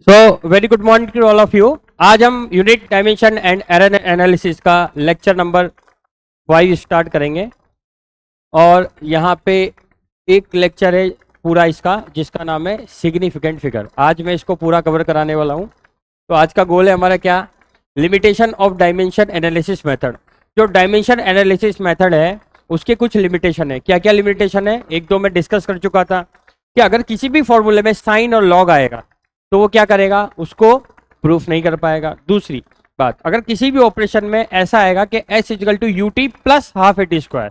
So very good morning to all of you. आज हम unit dimension and error analysis का lecture number 5 start करेंगे। और यहाँ पे एक लेक्चर है पूरा इसका, जिसका नाम है सिग्निफिकेंट फिगर। आज मैं इसको पूरा कवर कराने वाला हूँ। तो आज का गोल है हमारा क्या, limitation of dimension analysis method. जो डायमेंशन एनालिसिस मेथड है उसके कुछ लिमिटेशन है। क्या क्या लिमिटेशन है, एक दो मैं डिस्कस कर चुका था कि अगर किसी भी फॉर्मूले में साइन और लॉग आएगा तो वो क्या करेगा, उसको प्रूफ नहीं कर पाएगा। दूसरी बात, अगर किसी भी ऑपरेशन में ऐसा आएगा कि s equal to u t plus half a t square,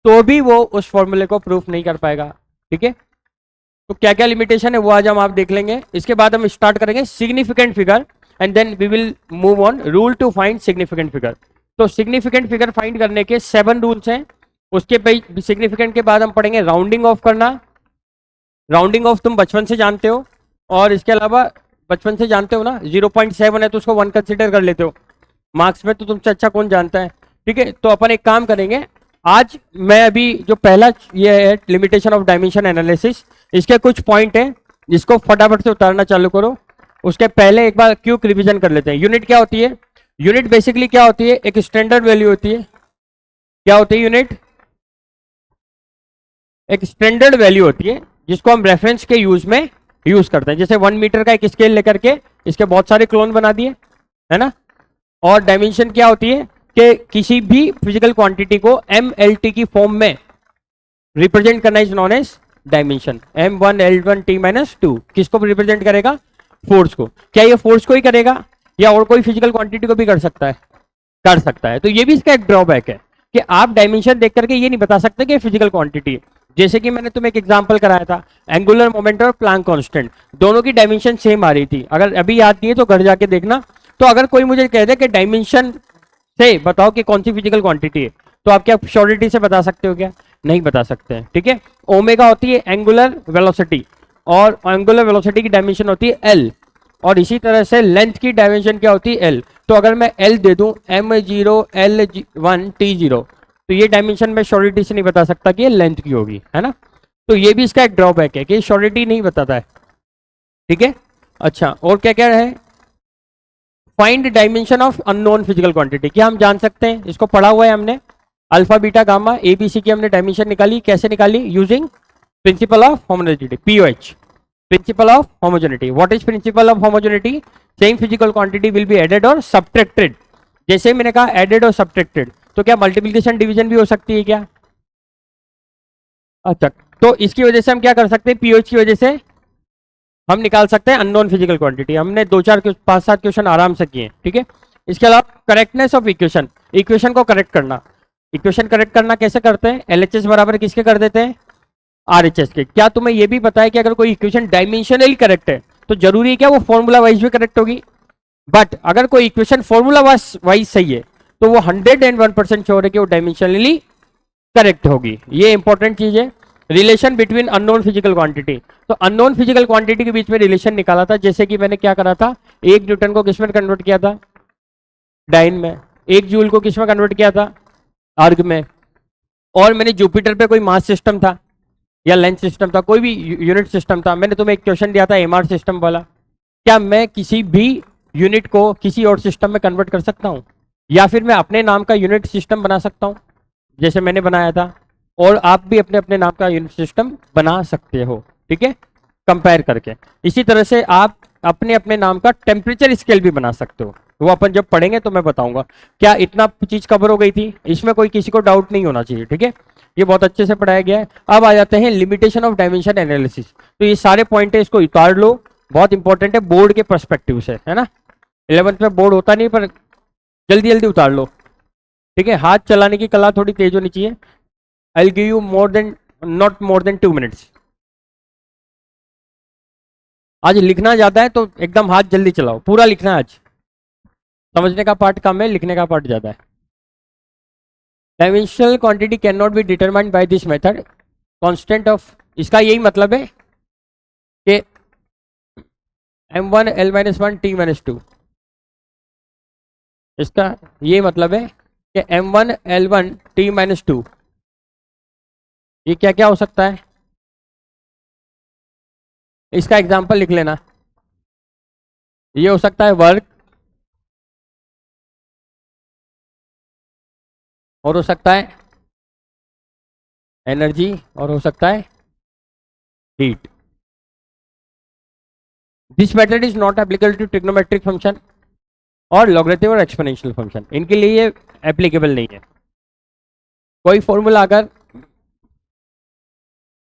तो भी वो उस फॉर्मूले को प्रूफ नहीं कर पाएगा। ठीक है, तो क्या क्या लिमिटेशन है वो आज हम आप देख लेंगे। इसके बाद हम स्टार्ट करेंगे significant figure and then we will move on rule to find significant figure. तो सिग्निफिकेंट फिगर फाइंड करने के 7 रूल्स हैं। उसके सिग्निफिकेंट के बाद हम पढ़ेंगे राउंडिंग ऑफ करना। राउंडिंग ऑफ तुम बचपन से जानते हो, और इसके अलावा बचपन से जानते हो ना, 0.7 है तो उसको 1 कंसिडर कर लेते हो। मार्क्स में तो तुमसे अच्छा कौन जानता है। ठीक है, तो अपन एक काम करेंगे, आज मैं अभी जो पहला ये है लिमिटेशन ऑफ डायमेंशन एनालिसिस, इसके कुछ पॉइंट है जिसको फटाफट से उतारना चालू करो। उसके पहले एक बार क्विक रिवीजन कर लेते हैं। यूनिट क्या होती है? यूनिट बेसिकली क्या होती है, एक स्टैंडर्ड वैल्यू होती है। क्या होती है यूनिट? एक स्टैंडर्ड वैल्यू होती है जिसको हम रेफरेंस के यूज में यूज करते हैं। जैसे 1 मीटर का एक स्केल लेकर के इसके बहुत सारे क्लोन बना दिए, है ना। और डायमेंशन क्या होती है कि किसी भी फिजिकल क्वांटिटी को MLT की फॉर्म में रिप्रेजेंट करना is known as dimension. M1 L1 T-2 किसको रिप्रेजेंट करेगा? फोर्स को। क्या ये फोर्स को ही करेगा या और कोई फिजिकल क्वांटिटी को भी कर सकता है? कर सकता है। तो ये भी इसका एक ड्रॉबैक है कि आप डायमेंशन देख करके ये नहीं बता सकते कि फिजिकल क्वांटिटी है। जैसे कि मैंने तुम्हें एक एग्जांपल कराया था, एंगुलर मोमेंट और प्लैंक कांस्टेंट, दोनों की डायमेंशन सेम आ रही थी। अगर अभी याद नहीं है तो घर जाके देखना। तो अगर कोई मुझे कह दे कि डायमेंशन से बताओ कि कौन सी फिजिकल क्वांटिटी है, तो आप क्या श्योरिटी से बता सकते हो? क्या नहीं बता सकते हैं। ठीक है, ओमेगा होती है एंगुलर वेलोसिटी, और एंगुलर वेलोसिटी की डायमेंशन होती है L, और इसी तरह से लेंथ की डायमेंशन क्या होती है L। तो अगर मैं L दे दूं M0 L1 T0, तो ये डायमेंशन मैं श्योरिटी से नहीं बता सकता कि ये लेंथ की होगी, है ना। तो ये भी इसका एक ड्रॉबैक है कि श्योरिटी नहीं बताता है। ठीक है, अच्छा, और क्या क्या है? Find dimension of unknown physical quantity. क्या हम जान सकते हैं? इसको पढ़ा हुआ है हमने, अल्फा बीटा गामा ABC की हमने डायमेंशन निकाली। कैसे निकाली? Using principle of homogeneity, POH, principle of homogeneity. What is principle of homogeneity? Same physical quantity will be added और सब्ट्रैक्टेड। जैसे मैंने कहा एडेड और सब्ट्रैक्टेड, तो क्या मल्टीप्लिकेशन डिवीजन भी हो सकती है क्या? अच्छा, तो इसकी वजह से हम क्या कर सकते हैं, POH की वजह से हम निकाल सकते हैं अननोन फिजिकल क्वांटिटी। हमने 5-7 क्वेश्चन आराम से किए। ठीक है, इसके अलावा करेक्टनेस ऑफ इक्वेशन, इक्वेशन को करेक्ट करना। इक्वेशन करेक्ट करना कैसे करते हैं? LHS बराबर किसके कर देते हैं? RHS के। क्या तुम्हें यह भी पता है कि अगर कोई इक्वेशन डायमेंशनली करेक्ट है तो जरूरी है क्या वो फॉर्मूला वाइज भी करेक्ट होगी? बट अगर कोई इक्वेशन फॉर्मूला वाइज सही है तो वो 101% श्योर है कि वो डायमेंशनली करेक्ट होगी। ये इंपॉर्टेंट चीज है। Relation between unknown physical quantity, तो अननोन फिजिकल क्वांटिटी के बीच में रिलेशन निकाला था। जैसे कि मैंने क्या करा था, 1 न्यूटन को किस में कन्वर्ट किया था? डाइन में। 1 जूल को किस में कन्वर्ट किया था? अर्ग में। और मैंने जुपिटर पे कोई मास सिस्टम था या लेंथ सिस्टम था, कोई भी यूनिट सिस्टम था, मैंने तुम्हें एक क्वेश्चन दिया था MR सिस्टम वाला। क्या मैं किसी भी यूनिट को किसी और सिस्टम में कन्वर्ट कर सकता हूं, या फिर मैं अपने नाम का यूनिट सिस्टम बना सकता हूं जैसे मैंने बनाया था? और आप भी अपने अपने नाम का यूनिट सिस्टम बना सकते हो। ठीक है, कंपेयर करके। इसी तरह से आप अपने अपने नाम का टेम्परेचर स्केल भी बना सकते हो। वो अपन जब पढ़ेंगे तो मैं बताऊंगा। क्या इतना चीज कवर हो गई थी? इसमें कोई किसी को डाउट नहीं होना चाहिए। ठीक है, ये बहुत अच्छे से पढ़ाया गया है। अब आ जाते हैं लिमिटेशन ऑफ डायमेंशन एनालिसिस। तो ये सारे पॉइंट है, इसको उतार लो, बहुत इंपॉर्टेंट है बोर्ड के पर्सपेक्टिव से, है ना। 11th में बोर्ड होता नहीं, पर जल्दी जल्दी उतार लो। ठीक है, हाथ चलाने की कला थोड़ी तेज होनी चाहिए। I'll give you not more than 2 minutes। आज लिखना ज्यादा है तो एकदम हाथ जल्दी चलाओ, पूरा लिखना है आज। समझने का पार्ट कम है, लिखने का पार्ट ज्यादा है। Dimensional quantity can not be determined by this method. Constant of, इसका यही मतलब है कि M1 L-1 T-2, इसका ये मतलब है कि M1 L1 T-2, ये क्या क्या हो सकता है? इसका एग्जांपल लिख लेना। ये हो सकता है वर्क, और हो सकता है एनर्जी, और हो सकता है heat. This method is not applicable to trigonometric function और लॉगरिथम और एक्सपोनेंशियल फंक्शन, इनके लिए ये एप्लीकेबल नहीं है। कोई फॉर्मूला अगर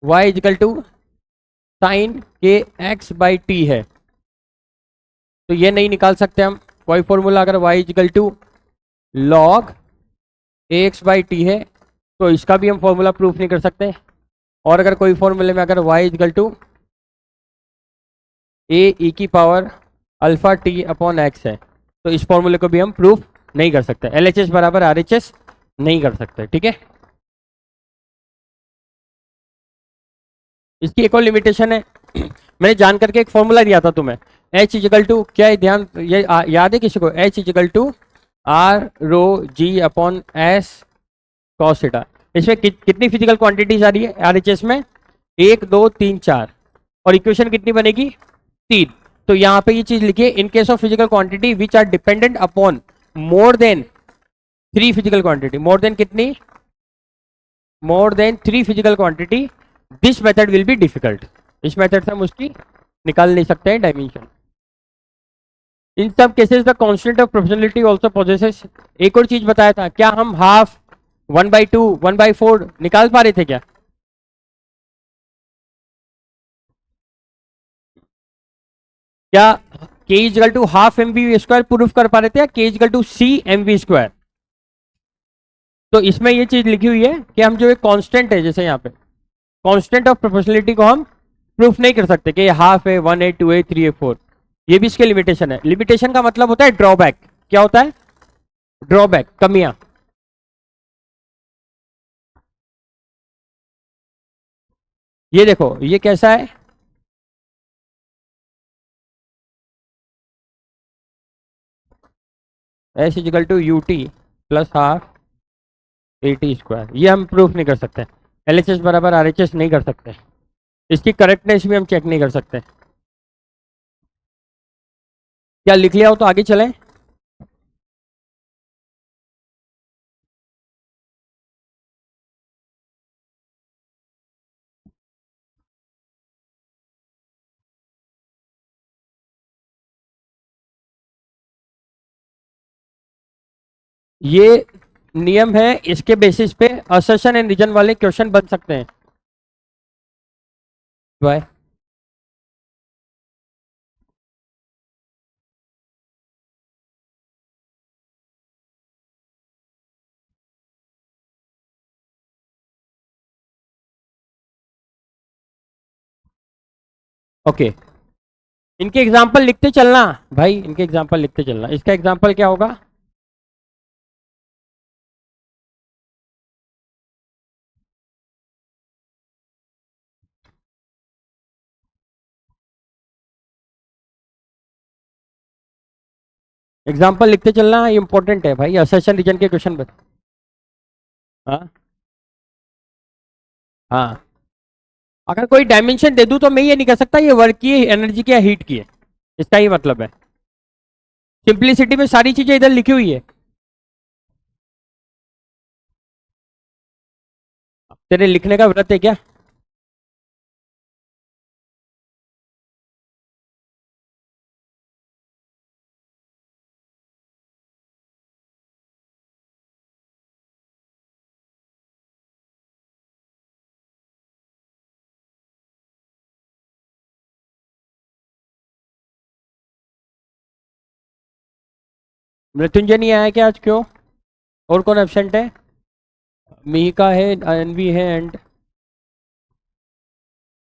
y इजिकल टू साइन के एक्स बाई टी है तो ये नहीं निकाल सकते हम। कोई फॉर्मूला अगर y equal to log a x by t है तो इसका भी हम फॉर्मूला प्रूफ नहीं कर सकते। और अगर कोई फॉर्मूले में अगर y इजिकल टू ए ई की power alpha T upon x है तो इस फॉर्मूले को भी हम प्रूफ नहीं कर सकते। एल एच एस बराबर आर एच एस नहीं कर सकते, ठीक है। इसकी एक और लिमिटेशन है मैंने जान करके एक फॉर्मूला दिया था तुम्हें, एच इजिकल टू, क्या है ध्यान ये याद है किसी को, h equal to r rho g upon s cos theta. इसमें कितनी फिजिकल क्वांटिटीज आ रही है आर एच एस में, 1 2 3 4, और इक्वेशन कितनी बनेगी 3। तो यहाँ पे ये चीज लिखिए, in case of physical quantity which are dependent upon more than 3 physical quantity, more than कितनी, more than 3 physical quantity, this method will be difficult. इस मेथड से हम उसकी निकाल नहीं सकते हैं डायमेंशन। इन सब cases the constant of proportionality also possesses. एक और चीज बताया था, क्या हम हाफ 1/2 1/4 निकाल पा रहे थे क्या? क्या k equal to half m v square proof कर पा रहे थे, या k equal to c m v square? तो इसमें ये चीज लिखी हुई है कि हम जो एक कांस्टेंट है, जैसे यहाँ पे कांस्टेंट ऑफ प्रोपोर्शनलिटी को हम प्रूफ नहीं कर सकते कि हाफ है, 1 है, 2 है, 3 है, 4। ये भी इसके लिमिटेशन है। लिमिटेशन का मतलब होता है ड्रॉबैक। क्या होता है? ड्रॉबैक, कमियां। ये देखो ये कैसा है, s equal to u t plus half a t square, ये हम प्रूफ नहीं कर सकते। एल एच एस बराबर आर एच एस नहीं कर सकते। इसकी करेक्टनेस भी हम चेक नहीं कर सकते। क्या लिख लिया हो तो आगे चलें। ये नियम है, इसके बेसिस पे असर्शन एंड रीजन वाले क्वेश्चन बन सकते हैं। बाय। ओके, इनके एग्जाम्पल लिखते चलना भाई, इनके एग्जाम्पल लिखते चलना। इसका एग्जाम्पल क्या होगा? एग्जाम्पल लिखते चलना, ये इंपॉर्टेंट है भाई, असर्शन रीजन के क्वेश्चन बन। हाँ हाँ, अगर कोई डायमेंशन दे दूं तो मैं ये नहीं कह सकता ये वर्क की है, एनर्जी की है, हीट की है। इसका ही मतलब है, सिंप्लिसिटी में सारी चीजें इधर लिखी हुई है। तेरे लिखने का व्रत है क्या? मृत्युंजय नहीं आया क्या आज, क्यों? और कौन एबसेंट है? मिहिका है, अनवी है, एंड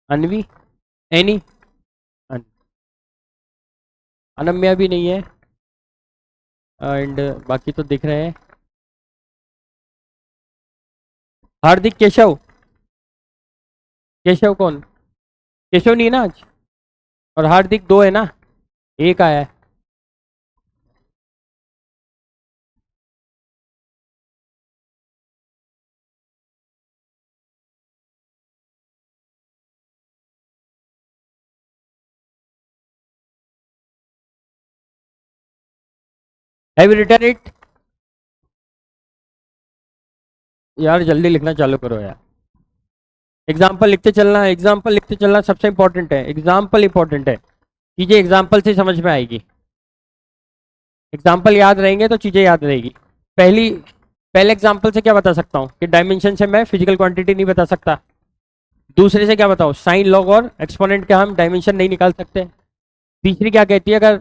अनवी, एनी, अन- अनम्या भी नहीं है, एंड बाकी तो दिख रहे हैं। हार्दिक, केशव, केशव कौन? केशव नहीं है ना आज। और हार्दिक 2 है ना, एक आया है। Have you written it? यार जल्दी लिखना चालू करो यार। एग्जाम्पल लिखते चलना, एग्जाम्पल लिखते चलना सबसे इंपॉर्टेंट है, एग्जाम्पल इंपॉर्टेंट है। चीजें एग्जाम्पल से समझ में आएगी, एग्जाम्पल याद रहेंगे तो चीजें याद रहेगी। पहली पहले एग्जाम्पल से क्या बता सकता हूँ कि डायमेंशन से मैं फिजिकल क्वांटिटी नहीं बता सकता। दूसरे से क्या बताओ, साइन लॉग और एक्सपोनेंट का हम डायमेंशन नहीं निकाल सकते। तीसरी क्या कहती है, अगर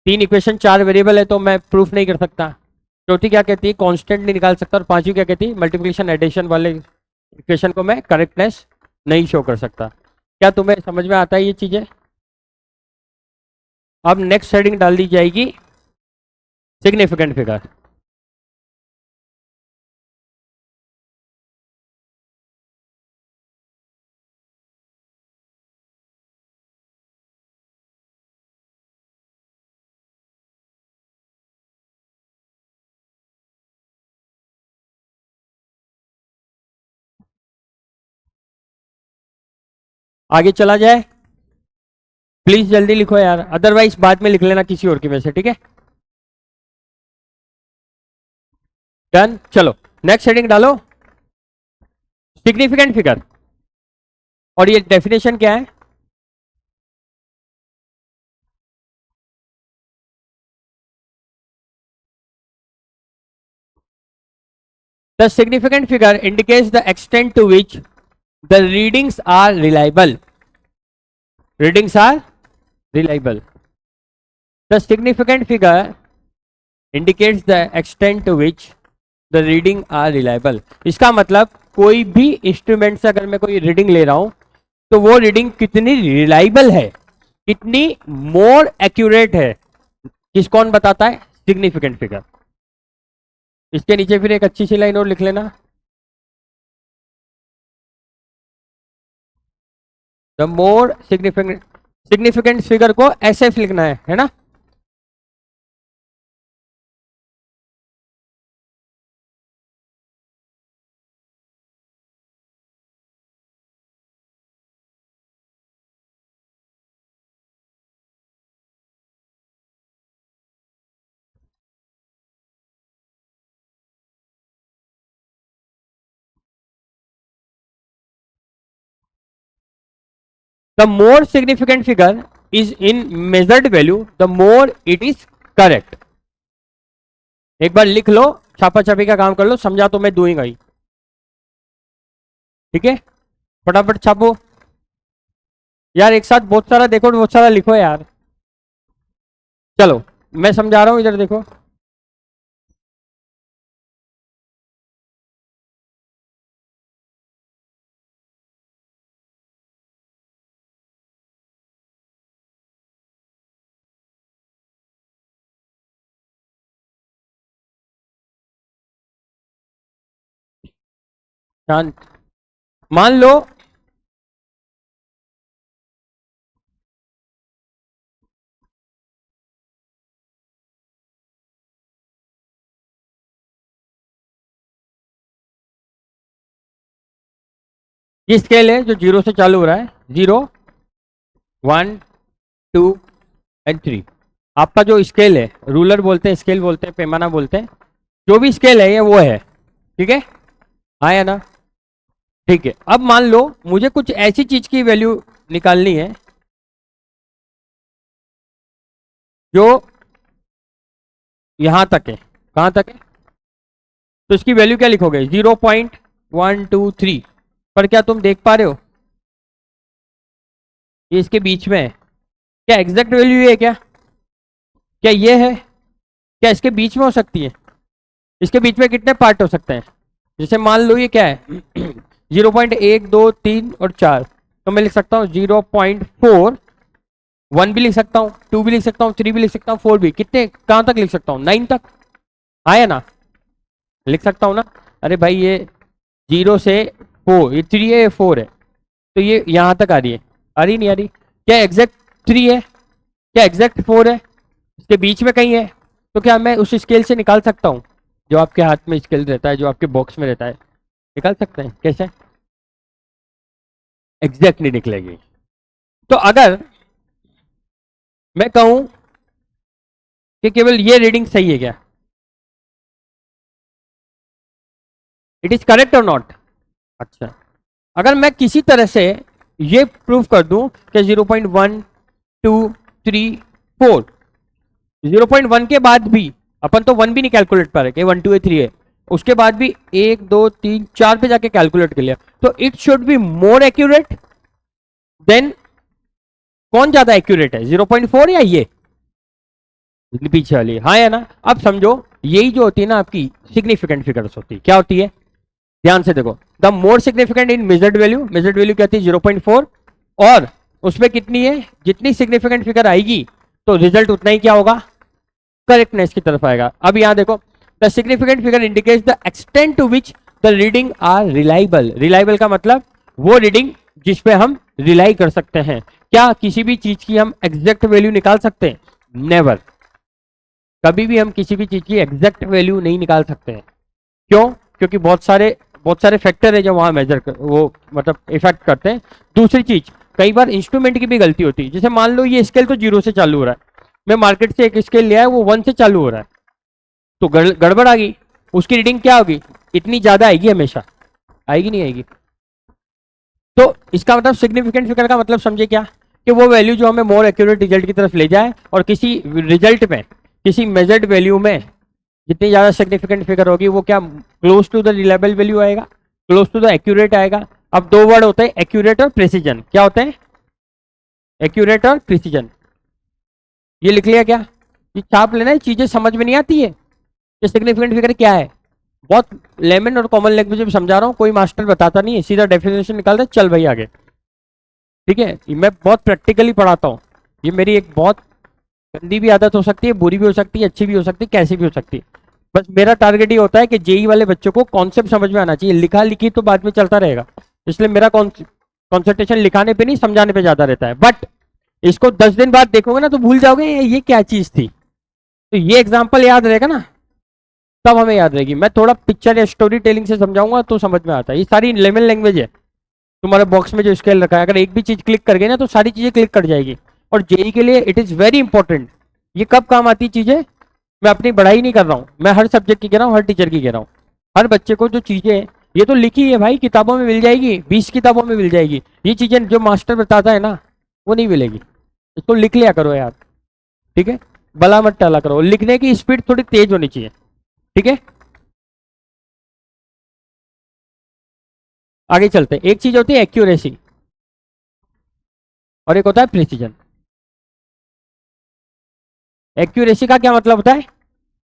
तीन इक्वेशन चार वेरिएबल है तो मैं प्रूफ नहीं कर सकता। चौथी क्या कहती है, कांस्टेंट नहीं निकाल सकता। और पांचवी क्या कहती है, मल्टीप्लिकेशन एडिशन वाले इक्वेशन को मैं करेक्टनेस नहीं शो कर सकता। क्या तुम्हें समझ में आता है ये चीजें? अब नेक्स्ट हेडिंग डाल दी जाएगी सिग्निफिकेंट फिगर। आगे चला जाए, प्लीज जल्दी लिखो यार, अदरवाइज बाद में लिख लेना किसी और की वजह से, ठीक है? डन, चलो नेक्स्ट हेडिंग डालो सिग्निफिकेंट फिगर। और ये डेफिनेशन क्या है? The significant figure indicates the extent to which the readings are reliable. Readings are reliable. The significant figure indicates the extent to which the reading are reliable. इसका मतलब कोई भी instrument से अगर मैं कोई रीडिंग ले रहा हूं तो वो रीडिंग कितनी रिलायबल है, कितनी मोर एक्यूरेट है, किस कौन बताता है? Significant figure. इसके नीचे फिर एक अच्छी सी लाइन और लिख लेना, the more significant. Significant figure को ऐसे लिखना है ना? The more significant figure is in measured value, the more it is correct. एक बार लिख लो, छापा छापी का काम कर लो, समझा तो मैं दूंगा ही, ठीक है? फटाफट छापो यार, एक साथ बहुत सारा देखो, बहुत सारा लिखो यार। चलो मैं समझा रहा हूं, इधर देखो। शांत, मान लो ये स्केल है जो जीरो से चालू हो रहा है, 0 1 2 एंड 3। आपका जो स्केल है, रूलर बोलते हैं, स्केल बोलते हैं, पैमाना बोलते हैं, जो भी स्केल है ये वो है, ठीक है? हाँ या ना? ठीक है। अब मान लो मुझे कुछ ऐसी चीज की वैल्यू निकालनी है जो यहां तक है। कहां तक है? तो इसकी वैल्यू क्या लिखोगे? 0.123। पर क्या तुम देख पा रहे हो ये इसके बीच में है? क्या एग्जैक्ट वैल्यू है क्या? क्या ये है? क्या इसके बीच में हो सकती है? इसके बीच में कितने पार्ट हो सकते हैं? जैसे मान लो ये क्या है 0.1 2 3 और 4, तो मैं लिख सकता हूँ 0.4, 1 भी लिख सकता हूँ, 2 भी लिख सकता हूँ, 3 भी लिख सकता हूँ, 4 भी। कितने कहां तक लिख सकता हूँ? 9 तक। आया ना? लिख सकता हूँ ना? अरे भाई ये 0 से 4, ये 3 है, ये 4 है, तो ये यहां तक आ रही है। आ रही नहीं आ रही? क्या एग्जैक्ट 3 है? क्या एग्जैक्ट 4 है? इसके बीच में कहीं है? तो क्या मैं उस स्केल से निकाल सकता हूँ? जो आपके हाथ में स्केल रहता है, जो आपके बॉक्स में रहता है, निकाल सकते हैं। कैसे? एग्जैक्ट नहीं निकलेगी। तो अगर मैं कहूं कि केवल ये रीडिंग सही है क्या? इट इज करेक्ट और नॉट? अच्छा, अगर मैं किसी तरह से ये प्रूव कर दूं कि 0.1 2 3 4, 0.1 के बाद भी अपन तो 1 भी नहीं कैलकुलेट पा रहे कि 1 2 3 है, उसके बाद भी 1 2 3 4 पे जाके कैलकुलेट कर लिया, तो it should be more accurate then, कौन ज्यादा एक्यूरेट है, 0.4 या ये पीछे वाली? हाँ या ना? अब समझो, यही जो होती है ना आपकी सिग्निफिकेंट फिगर्स होती है, क्या होती है? ध्यान से देखो, the more significant in measured value क्या है 0.4, और उसमें कितनी है, जितनी सिग्निफिकेंट फिगर आएगी तो रिजल्ट उतना ही क्या होगा, करेक्टनेस की तरफ आएगा। अब यहां देखो, the significant figure indicates the extent to which the reading are reliable. Reliable का मतलब वो रीडिंग जिस पे हम रिलाई कर सकते हैं। क्या किसी भी चीज की हम एग्जैक्ट वैल्यू निकाल सकते हैं? नेवर, कभी भी हम किसी भी चीज की एग्जैक्ट वैल्यू नहीं निकाल सकते हैं। क्यों? क्योंकि बहुत सारे फैक्टर है जो वहां वो मतलब इफेक्ट करते हैं। दूसरी चीज, कई बार इंस्ट्रूमेंट की भी गलती होती है, जैसे मान लो ये स्केल तो 0 से चालू हो रहा है, मैं मार्केट से एक स्केल लिया है वो 1 से चालू हो रहा है, तो गड़बड़ आ गई, उसकी रीडिंग क्या होगी, इतनी ज्यादा आएगी, हमेशा आएगी, नहीं आएगी? तो इसका मतलब सिग्निफिकेंट फिगर का मतलब समझे क्या, कि वो वैल्यू जो हमें मोर एक्यूरेट रिजल्ट की तरफ ले जाए, और किसी रिजल्ट में, किसी मेजर्ड वैल्यू में जितनी ज्यादा सिग्निफिकेंट फिगर होगी वो क्या, close to the reliable value आएगा, क्लोज टू द एक्यूरेट आएगा। अब दो वर्ड होते हैं, एक्यूरेट और प्रिसीजन। क्या होते हैं? एक्यूरेट और प्रिसीजन। ये लिख लिया क्या? ये छाप लेना है, चीजें समझ में नहीं आती है कि सिग्निफिकेंट फिगर क्या है। बहुत लेमन और कॉमन लैंग्वेज में समझा रहा हूँ, कोई मास्टर बताता नहीं है, सीधा डेफिनेशन निकालता है, चल भाई आगे। ठीक है, मैं बहुत प्रैक्टिकली पढ़ाता हूँ। ये मेरी एक बहुत गंदी भी आदत हो सकती है, बुरी भी हो सकती है, अच्छी भी हो सकती है, कैसी भी हो सकती है। बस मेरा टारगेट ये होता है कि जेई वाले बच्चों को कॉन्सेप्ट समझ में आना चाहिए, लिखा लिखी तो बाद में चलता रहेगा। इसलिए मेरा कॉन्सेंट्रेशन लिखाने पे नहीं, समझाने पे ज्यादा रहता है। बट इसको 10 दिन बाद देखोगे ना तो भूल जाओगे ये क्या चीज थी। तो ये एग्जाम्पल याद रहेगा ना, तब हमें याद रहेगी। मैं थोड़ा पिक्चर या स्टोरी टेलिंग से समझाऊंगा तो समझ में आता है। ये सारी लेमन लैंग्वेज है। तुम्हारे बॉक्स में जो स्केल रखा है, अगर एक भी चीज क्लिक कर गई ना तो सारी चीजें क्लिक कर जाएगी। और जेई के लिए इट इज वेरी इंपॉर्टेंट। ये कब काम आती चीजें, मैं अपनी पढ़ाई नहीं कर रहा हूँ, मैं हर सब्जेक्ट की कह रहा हूँ, हर टीचर की कह रहा हूँ। हर बच्चे को जो चीजें, ये तो लिखी है भाई, किताबों में मिल जाएगी, 20 किताबों में मिल जाएगी। ये चीजें जो मास्टर बताता है ना, वो नहीं मिलेगी। इसको लिख लिया करो यार, ठीक है? बला मत टाला करो, लिखने की स्पीड थोड़ी तेज होनी चाहिए, ठीक है? आगे चलते हैं। एक चीज होती है एक्यूरेसी, और एक होता है प्रिसीजन। एक्यूरेसी का क्या मतलब होता है?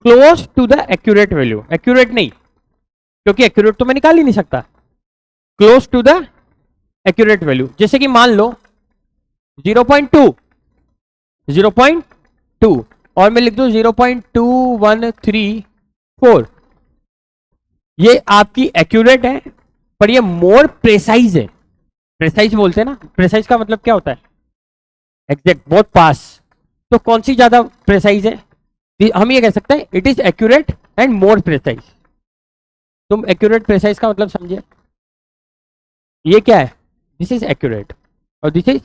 Close to the accurate value. Accurate नहीं, क्योंकि एक्यूरेट तो मैं निकाल ही नहीं सकता। Close to the accurate value, जैसे कि मान लो 0.2, 0.2, और मैं लिख दूं 0.2134, ये आपकी एक्यूरेट है, पर ये मोर प्रेसाइज है। प्रेसाइज बोलते हैं ना, प्रेसाइज का मतलब क्या होता है? एग्जैक्ट, बहुत पास। तो कौन सी ज्यादा प्रेसाइज है? हम ये कह सकते हैं it is accurate and more precise. तुम एक्यूरेट प्रेसाइज का मतलब समझे, ये क्या है? दिस इज एक्यूरेट, और this is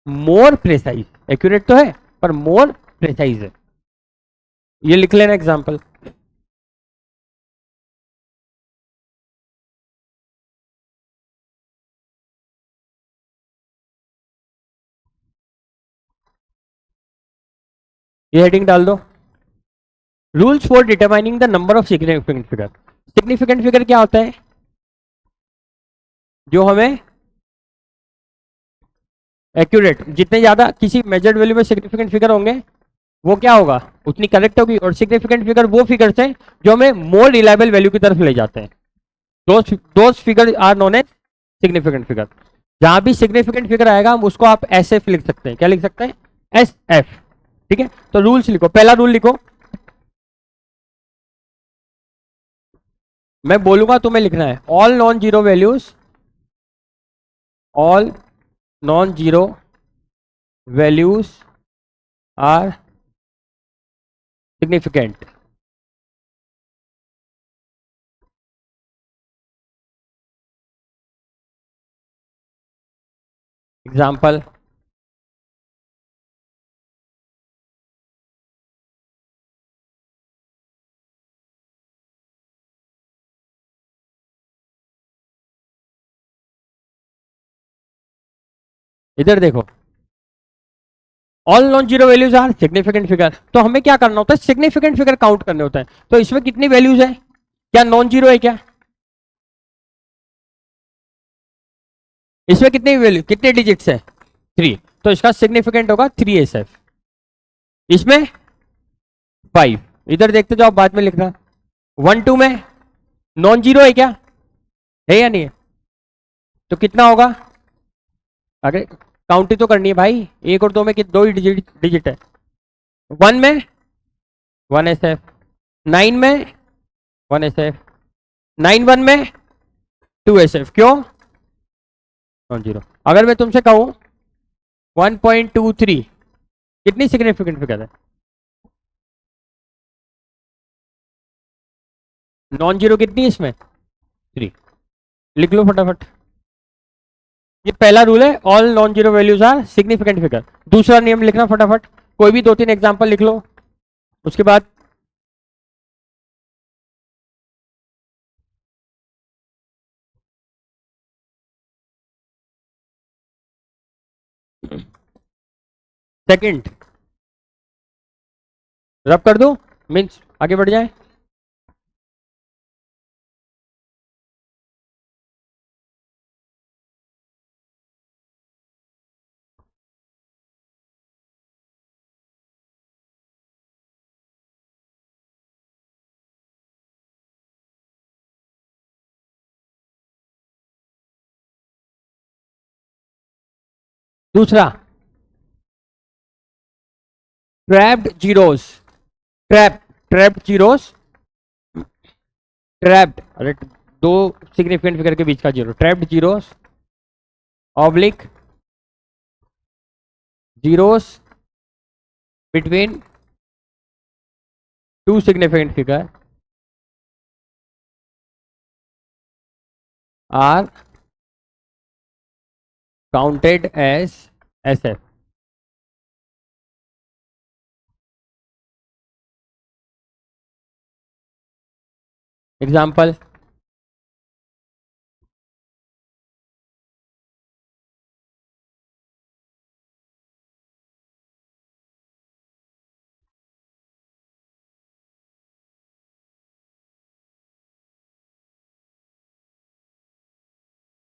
more precise. Accurate तो है पर मोर प्रेसाइज है। ये लिख लेना एग्जांपल। ये हेडिंग डाल दो, rules for determining the number of significant figure. Significant figure क्या होता है? जो हमें एक्यूरेट, जितने ज्यादा किसी मेजर्ड वैल्यू में सिग्निफिकेंट फिगर होंगे वो क्या होगा, उतनी करेक्ट होगी। और सिग्निफिकेंट फिगर वो फिगर्स हैं जो हमें मोर रिलायबल वैल्यू की तरफ ले जाते हैं। Those figure are known as significant figure. जहां भी सिग्निफिकेंट फिगर आएगा हम उसको आप एस एफ लिख सकते हैं। क्या लिख सकते हैं? S F. ठीक है, तो रूल्स लिखो। पहला रूल लिखो, मैं बोलूंगा तुम्हें लिखना है, all non zero values, all non zero values are significant. Example, इधर देखो, all non zero values are significant figure. तो हमें क्या करना होता है, सिग्निफिकेंट फिगर काउंट करने होते हैं। तो इसमें कितनी वैल्यूज है, क्या नॉन जीरो है क्या, इसमें कितनी वैल्यू, कितने डिजिट्स है, 3। तो इसका सिग्निफिकेंट होगा 3SF। इसमें 5। इधर देखते जाओ, बाद में लिखना। 1 2 में नॉन जीरो है क्या, है या नहीं है, तो कितना होगा, अगर काउंट ही तो करनी है भाई, 1 और 2 में दो ही डिजिट है। 1 में 1SF, 9 में 1SF, 9 1 में 2SF। क्यों, नॉन जीरो। अगर मैं तुमसे कहूं 1.23, कितनी सिग्निफिकेंट फिगर है, नॉन जीरो कितनी है इसमें, 3। लिख लो फटाफट। ये पहला रूल है, all non zero values are significant figure. दूसरा नियम लिखना फटाफट, कोई भी 2 3 एग्जांपल लिख लो, उसके बाद सेकंड रब कर दो, मीन्स आगे बढ़ जाए। दूसरा, trapped zeros, trapped zeros, trapped, अरे दो सिग्निफिकेंट फिगर के बीच का zero, trapped zeros oblique zeros between two significant figure are counted as SF। Example,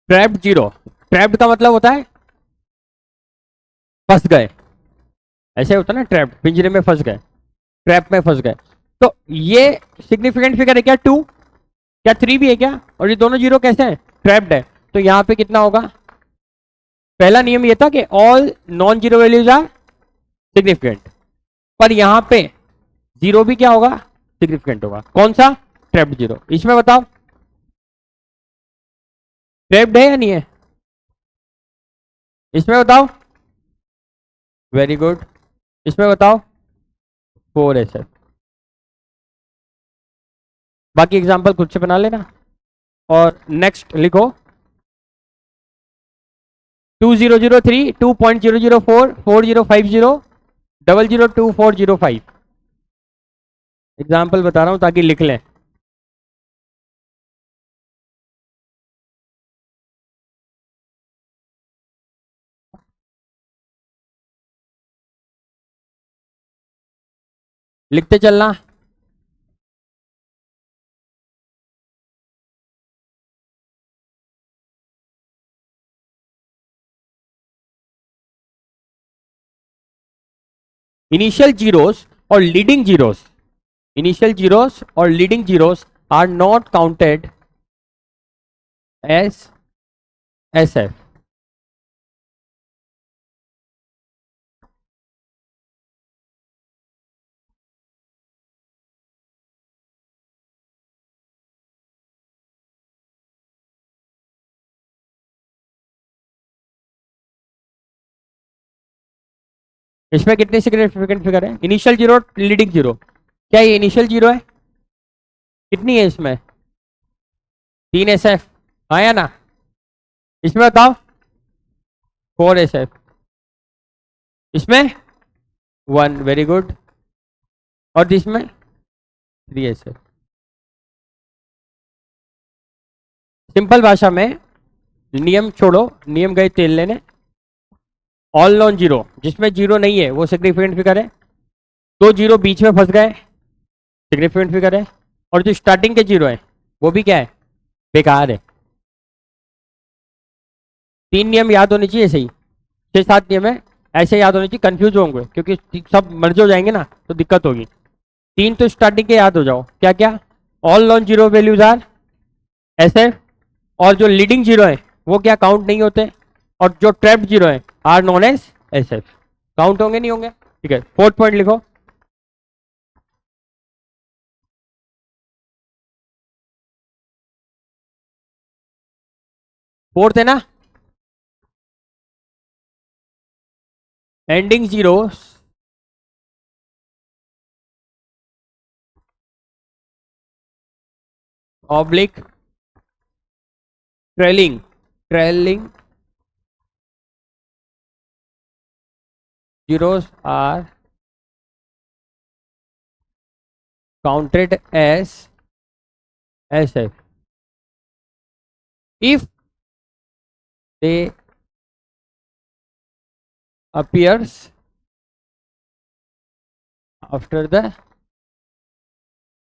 trapped zero, trapped का मतलब होता है फंस गए, ऐसे होता है ना, ट्रैप्ड पिंजरे में फंस गए, ट्रैप में फंस गए। तो ये सिग्निफिकेंट फिगर है क्या 2, क्या 3 भी है क्या, और ये दोनों जीरो कैसे हैं, ट्रैप्ड है। तो यहां पे कितना होगा, पहला नियम ये था कि all non zero values are significant, पर यहां पे जीरो भी क्या होगा, सिग्निफिकेंट होगा। कौन सा, ट्रैप्ड जीरो। इसमें बताओ ट्रैप्ड है या नहीं है, इसमें बताओ, वेरी गुड। इसमें बताओ 4SF। बाकी एग्जांपल खुद से बना लेना। और नेक्स्ट लिखो 2003 2.004 4050 002405। एग्जाम्पल बता रहा हूं ताकि लिख लें। लिखते चलना। इनिशियल जीरोस और लीडिंग जीरोस, इनिशियल जीरोस और leading zeros are not counted as SF। इसमें कितने सिग्निफिकेंट फिगर है, इनिशियल जीरो लीडिंग जीरो, क्या ये इनिशियल जीरो है, कितनी है इसमें, 3SF, आया ना। इसमें बताओ 4SF, इसमें 1, वेरी गुड, और इसमें 3SF। सिंपल भाषा में, नियम छोड़ो, नियम गए तेल लेने, ऑल नॉन जीरो, जिसमें जीरो नहीं है वो सिग्निफिकेंट फिगर है, दो जीरो बीच में फंस गए सिग्निफिकेंट फिगर है, और जो स्टार्टिंग के जीरो है वो भी क्या है, बेकार है। तीन नियम याद होने चाहिए, सही 6-7 नियम है ऐसे याद होने चाहिए, कंफ्यूज होंगे क्योंकि सब मर्ज हो जाएंगे ना तो दिक्कत होगी। तीन तो स्टार्टिंग के याद हो जाओ, क्या क्या, all non zero values are ऐसे, और जो लीडिंग जीरो है वो क्या काउंट नहीं होते, और जो ट्रैप्ड जीरो है are known as S F, count होंगे नहीं होंगे। ठीक है, फोर्थ पॉइंट लिखो, फोर्थ है ना, ending zero oblique trailing, trailing zeros are counted as SF if they appears after the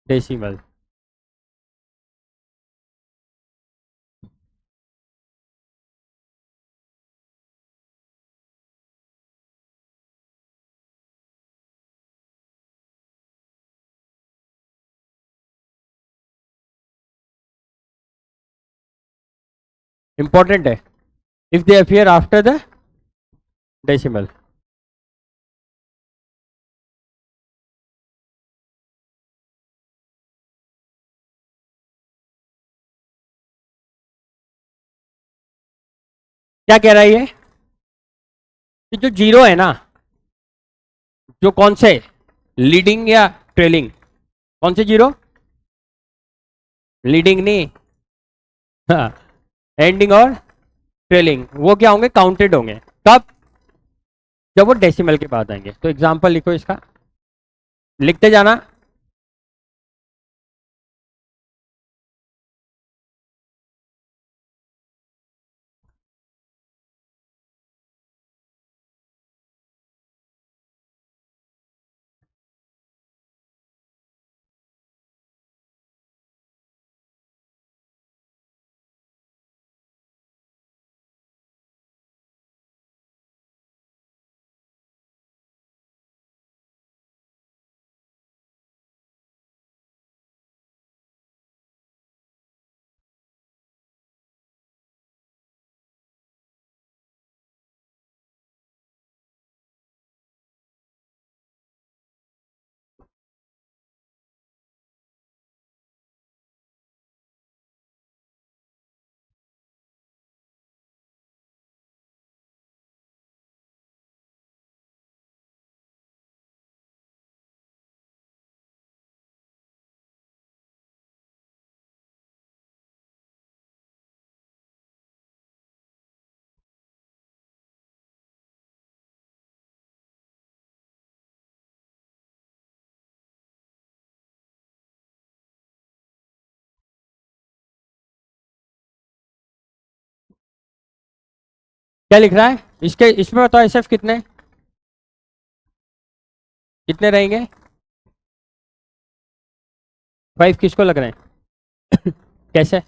decimal। Important है, if they appear after the decimal. क्या कह रहा है ये, कि जो जीरो है ना, जो कौन से, लीडिंग या ट्रेलिंग, कौन से जीरो, लीडिंग नहीं, हाँ, एंडिंग और ट्रेलिंग, वो क्या होंगे, काउंटेड होंगे। कब, जब वो डेसिमल के बाद आएंगे। तो एग्जांपल लिखो इसका, लिखते जाना, क्या लिख रहा है इसके, इसमें बताओ एसएफ कितने, कितने रहेंगे, 5 किसको लग रहे हैं कैसे,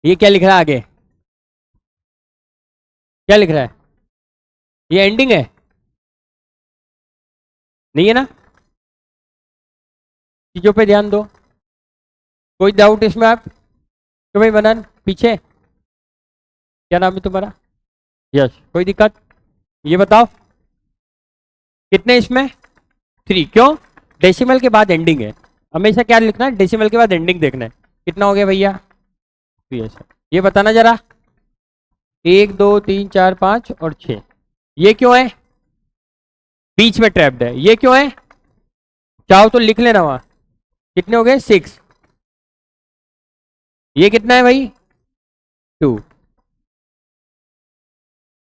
ये क्या लिख रहा है आगे, क्या लिख रहा है, ये एंडिंग है, नहीं है ना, चीजों पे ध्यान दो। कोई डाउट इसमें आप, तो भाई मनन पीछे, क्या नाम है तुम्हारा, यस, कोई दिक्कत, ये बताओ कितने इसमें, 3, क्यों, डेसिमल के बाद एंडिंग है, हमेशा क्या लिखना है, डेसिमल के बाद एंडिंग देखना है। कितना हो गया भैया, 3 है। ये बताना जरा, 1 2 3 4 5 और 6, ये क्यों है, बीच में ट्रैप्ड है, ये क्यों है, चाहो तो लिख लेना वहां, कितने हो गए, 6, ये कितना है भाई, 2,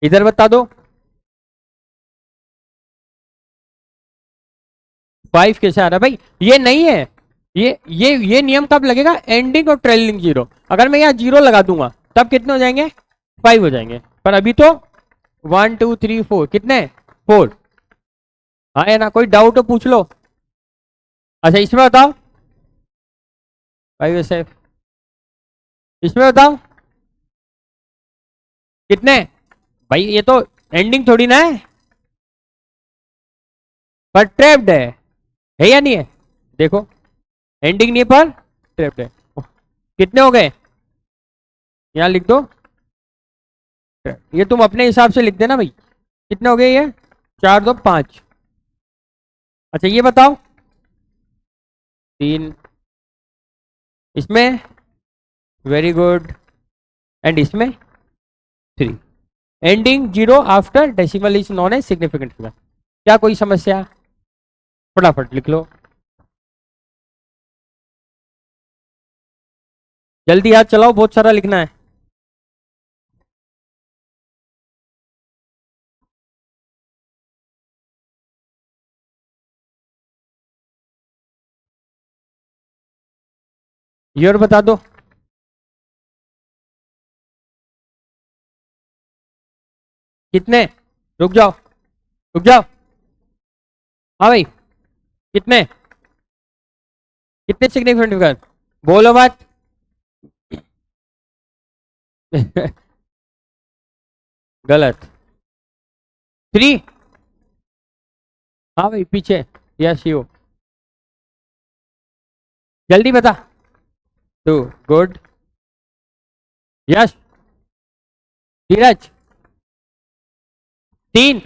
इधर बता दो, 5 कैसे आ रहा है भाई, ये नहीं है, ये नियम कब लगेगा, एंडिंग और ट्रेलिंग जीरो, अगर मैं यहाँ जीरो लगा दूंगा तब कितने हो जाएंगे, 5 हो जाएंगे। पर अभी तो 1 2 3 4 कितने 4। हाँ है ना, कोई डाउट हो पूछ लो। अच्छा इसमें बताओ 5SF, इसमें बताओ कितने। भाई ये तो एंडिंग थोड़ी ना है, पर ट्रैप्ड है या नहीं है। देखो एंडिंग नहीं है पर ट्रैप्ड है। कितने हो गए, यहाँ लिख दो। ये तुम अपने हिसाब से लिख देना भाई, कितने हो गए ये 4 2 5। अच्छा ये बताओ 3, इसमें वेरी गुड, एंड इसमें 3। Ending 0 after decimal is known as significant figure. क्या कोई समस्या, फटाफट लिख लो, जल्दी हाथ चलाओ, बहुत सारा लिखना है। ये और बता दो कितने। रुक जाओ, रुक जाओ। हाँ भाई कितने, कितने सिग्निफिकेंट फिगर बोलो बात। गलत, 3। हाँ भाई पीछे, यस यू, जल्दी बता। 2 गुड, यस धीरज। 3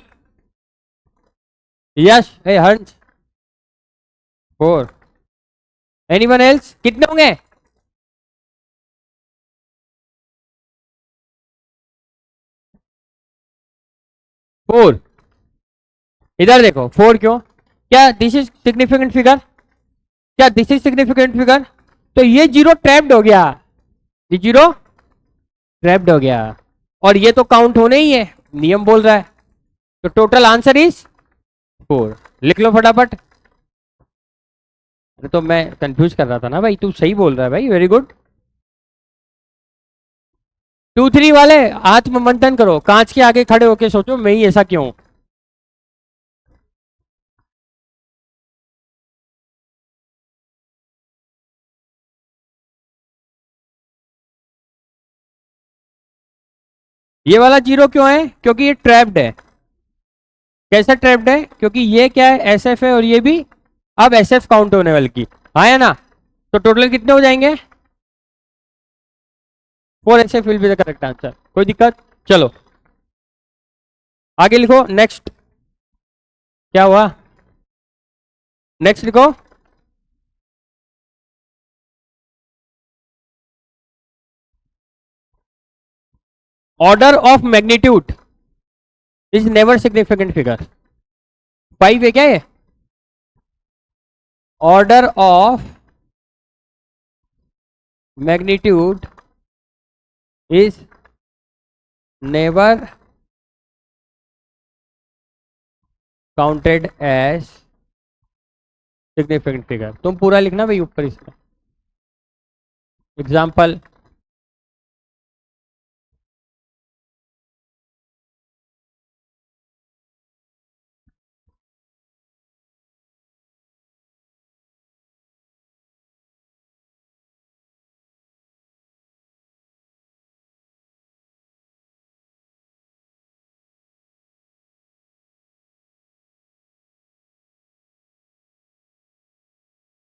यस, हे हंस। 4, एनीवन एल्स कितने होंगे। 4, इधर देखो 4 क्यों, क्या दिस इज सिग्निफिकेंट फिगर, क्या दिस इज सिग्निफिकेंट फिगर। तो ये 0 ट्रैप्ड हो गया, ये 0 ट्रैप्ड हो गया, और ये तो काउंट होने ही है, नियम बोल रहा है। तो टोटल आंसर इज 4। लिख लो फटाफट। तो मैं कंफ्यूज कर रहा था ना भाई, तू सही बोल रहा है भाई, वेरी गुड। 2 3 वाले आत्म मंथन करो, कांच के आगे खड़े होके सोचो मैं ही ऐसा क्यों। ये वाला 0 क्यों है, क्योंकि ये ट्रैप्ड है। कैसे ट्रैप्ड है, क्योंकि ये क्या है SF है, और ये भी अब SF काउंट होने वाली की, हाँ या ना। तो टोटल कितने हो जाएंगे, 4SF will be the correct answer. कोई दिक्कत, चलो आगे लिखो नेक्स्ट। क्या हुआ, नेक्स्ट लिखो। Order of magnitude is never significant figure. 5 है क्या ये, order of magnitude is never counted as significant figure. तुम पूरा लिखना भाई ऊपर इसका एग्जाम्पल।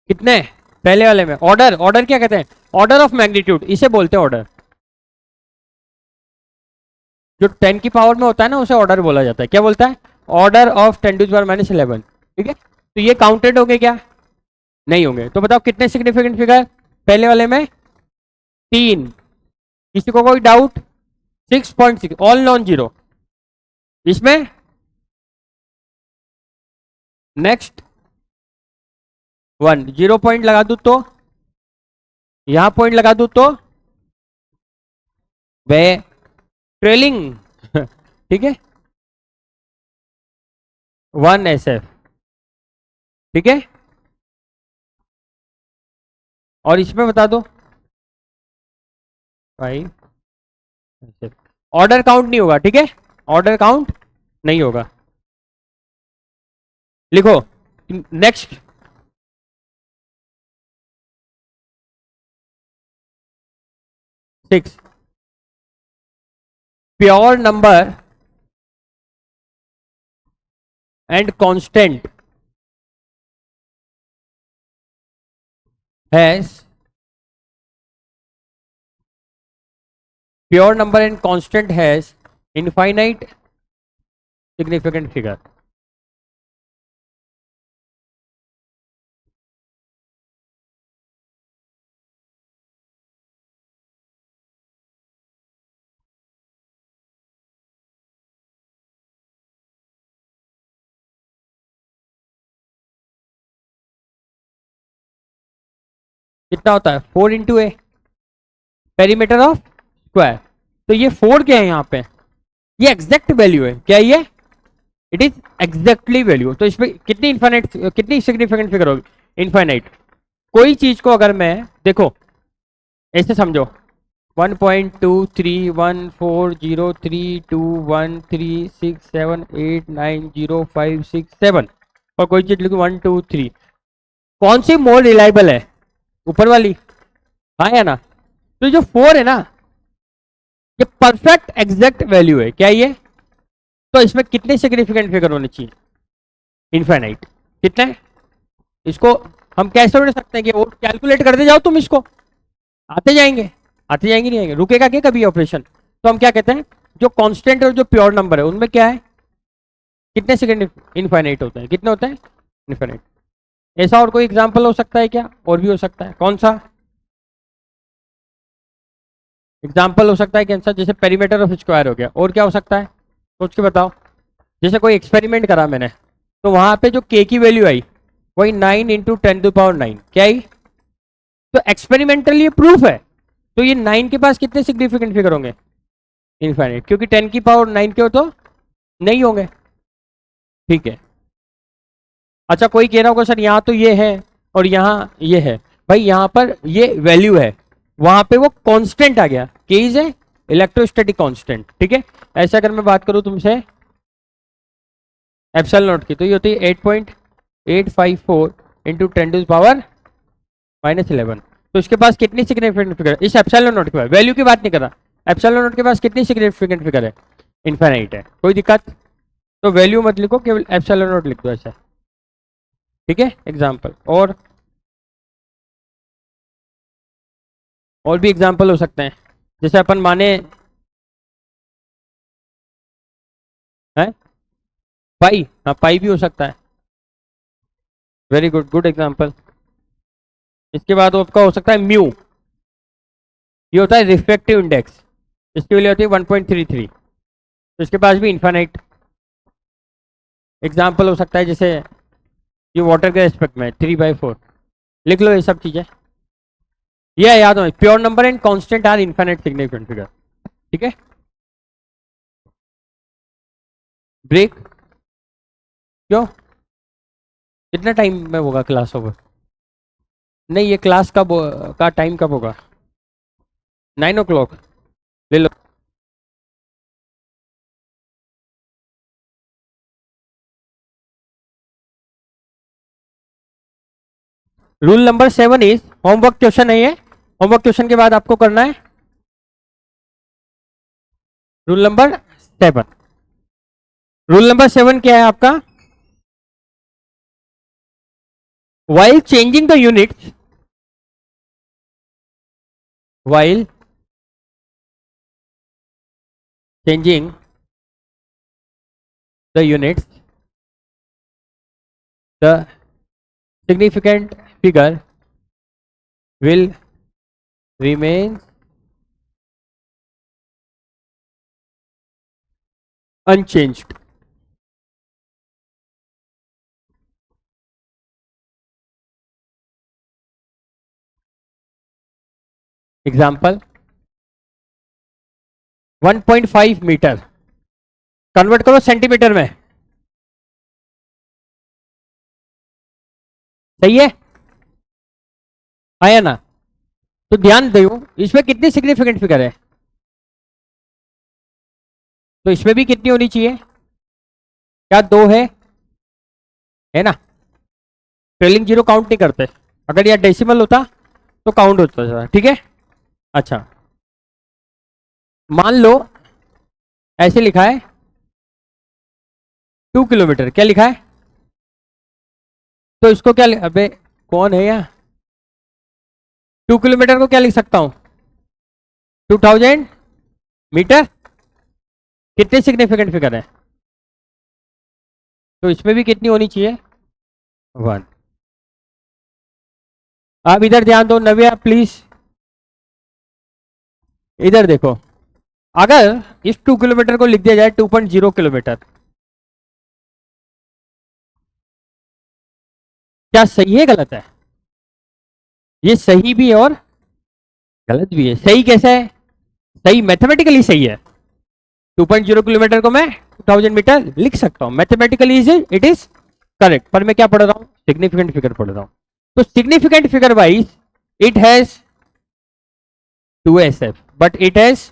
कितने, पहले वाले में ऑर्डर, ऑर्डर क्या कहते हैं, ऑर्डर ऑफ मैग्नीट्यूड इसे बोलते हैं ऑर्डर। जो 10 की पावर में होता है ना उसे ऑर्डर बोला जाता है, क्या बोलता है, ऑर्डर ऑफ 10⁻⁻11। ठीक है, तो ये काउंटेड होंगे क्या, नहीं होंगे। तो बताओ कितने सिग्निफिकेंट फिगर, पहले वाले में 3, किसी को कोई डाउट, 6.6 ऑल नॉन जीरो। इसमें नेक्स्ट 1 0 पॉइंट लगा दू तो, यहां पॉइंट लगा दू तो वे ट्रेलिंग। ठीक है, 1SF। ठीक है, और इसमें बता दो 5SF। ऑर्डर काउंट नहीं होगा, ठीक है, ऑर्डर काउंट नहीं होगा। लिखो next, six, pure number and constant has, pure number and constant has infinite significant figure. कितना होता है 4 × A, पेरीमीटर ऑफ स्क्वायर। तो ये 4 क्या है यहाँ पे, ये एग्जैक्ट वैल्यू है, क्या ये, इट इज एग्जैक्टली वैल्यू। तो इसमें कितनी इनफाइनाइट, कितनी सिग्निफिकेंट फिगर होगी, इनफाइनाइट। कोई चीज को अगर मैं देखो ऐसे समझो 1.2314032136789056 और कोई चीज लिखो 1 2 3, कौन सी मोर रिलायबल है, ऊपर वाली, हाँ या ना। तो जो 4 है ना, ये परफेक्ट एग्जैक्ट वैल्यू है, क्या ये। तो इसमें कितने सिग्निफिकेंट फिगर होने चाहिए, इनफाइनाइट। कितने, इसको हम कैसे उड़ सकते हैं कि वो कैलकुलेट करते जाओ तुम, इसको आते जाएंगे, आते जाएंगे, नहीं आएंगे, रुकेगा क्या कभी ऑपरेशन। तो हम क्या कहते हैं, जो कांस्टेंट और जो प्योर नंबर है उनमें क्या है, कितने सेकंड इनफाइनाइट होते हैं, कितने होते हैं, इनफाइनाइट। ऐसा और कोई एग्जांपल हो सकता है क्या, और भी हो सकता है, कौन सा एग्जांपल हो सकता है कैंसर, जैसे पेरीमीटर ऑफ स्क्वायर हो गया, और क्या हो सकता है, सोच के बताओ। जैसे कोई एक्सपेरिमेंट करा मैंने, तो वहां पे जो के की वैल्यू आई वही 9 × 10⁹ क्या आई। तो एक्सपेरिमेंटल ये प्रूफ है। तो ये 9 के पास कितने सिग्निफिकेंट फिगर होंगे, इनफाइनाइट, क्योंकि 10⁹ के हो तो नहीं होंगे, ठीक है। अच्छा कोई कह रहा होगा सर यहाँ तो ये है और यहाँ ये है, भाई यहाँ पर ये वैल्यू है, वहां पे वो कांस्टेंट आ गया, के इज है इलेक्ट्रोस्टैटिक कांस्टेंट, ठीक है। ऐसा अगर मैं बात करूं तुमसे एप्सिलॉन नॉट की, तो ये होती है 8.854 × 10⁻⁻11। तो इसके पास कितनी सिग्निफिकेंट फिगर है, इस एप्सिलॉन नॉट के पास, वैल्यू की बात नहीं कर रहा, एप्सिलॉन नॉट के पास कितनी सिग्निफिकेंट फिगर है, इनफाइनाइट है, कोई दिक्कत। तो वैल्यू मत लिखो, केवल एप्सिलॉन नॉट लिख दो ऐसा, ठीक है। एग्जाम्पल और भी एग्जाम्पल हो सकते हैं, जैसे अपन माने है पाई, हाँ पाई भी हो सकता है, वेरी गुड, गुड एग्जाम्पल। इसके बाद आपका हो सकता है म्यू, ये होता है रिफ्रैक्टिव इंडेक्स, इसकी वैल्यू होती है 1.33, तो इसके पास भी इन्फाइनाइट। एग्जाम्पल हो सकता है जैसे ये वाटर के एस्पेक्ट में 3/4, लिख लो ये सब चीजें, ये याद हो, pure number and constant are infinite significant figure, ठीक है। ब्रेक क्यों, कितना टाइम में होगा क्लास ओवर, नहीं ये क्लास कब का टाइम कब होगा, 9 o'clock, ले लो। Rule number 7 is, homework question है ये, होमवर्क क्वेश्चन के बाद आपको करना है रूल नंबर 7। रूल नंबर 7 क्या है आपका, while changing the units, while changing the units, the significant figure will remain unchanged. Example 1.5 metre, convert करो सेंटीमीटर में, सही है, आया ना। तो ध्यान दो इसमें कितनी सिग्निफिकेंट फिगर है, तो इसमें भी कितनी होनी चाहिए? क्या 2 है ना? ट्रेलिंग जीरो काउंट नहीं करते, अगर यह डेसिमल होता तो काउंट होता था, ठीक है। अच्छा, मान लो ऐसे लिखा है 2 किलोमीटर, क्या लिखा है? तो इसको क्या अबे कौन है यहाँ? 2 किलोमीटर को क्या लिख सकता हूं? 2000 मीटर। कितने सिग्निफिकेंट फिगर है? तो इसमें भी कितनी होनी चाहिए? 1। आप इधर ध्यान दो नव्या प्लीज, इधर देखो। अगर इस 2 किलोमीटर को लिख दिया जाए 2.0 किलोमीटर, क्या सही है गलत है? ये सही भी है और गलत भी है। सही कैसे है? सही मैथमेटिकली सही है। 2.0 किलोमीटर को मैं 2000 मीटर लिख सकता हूं, मैथमेटिकली इट इज करेक्ट। पर मैं क्या पढ़ रहा हूं? सिग्निफिकेंट फिगर पढ़ रहा हूं। तो significant figure wise it has 2SF but it has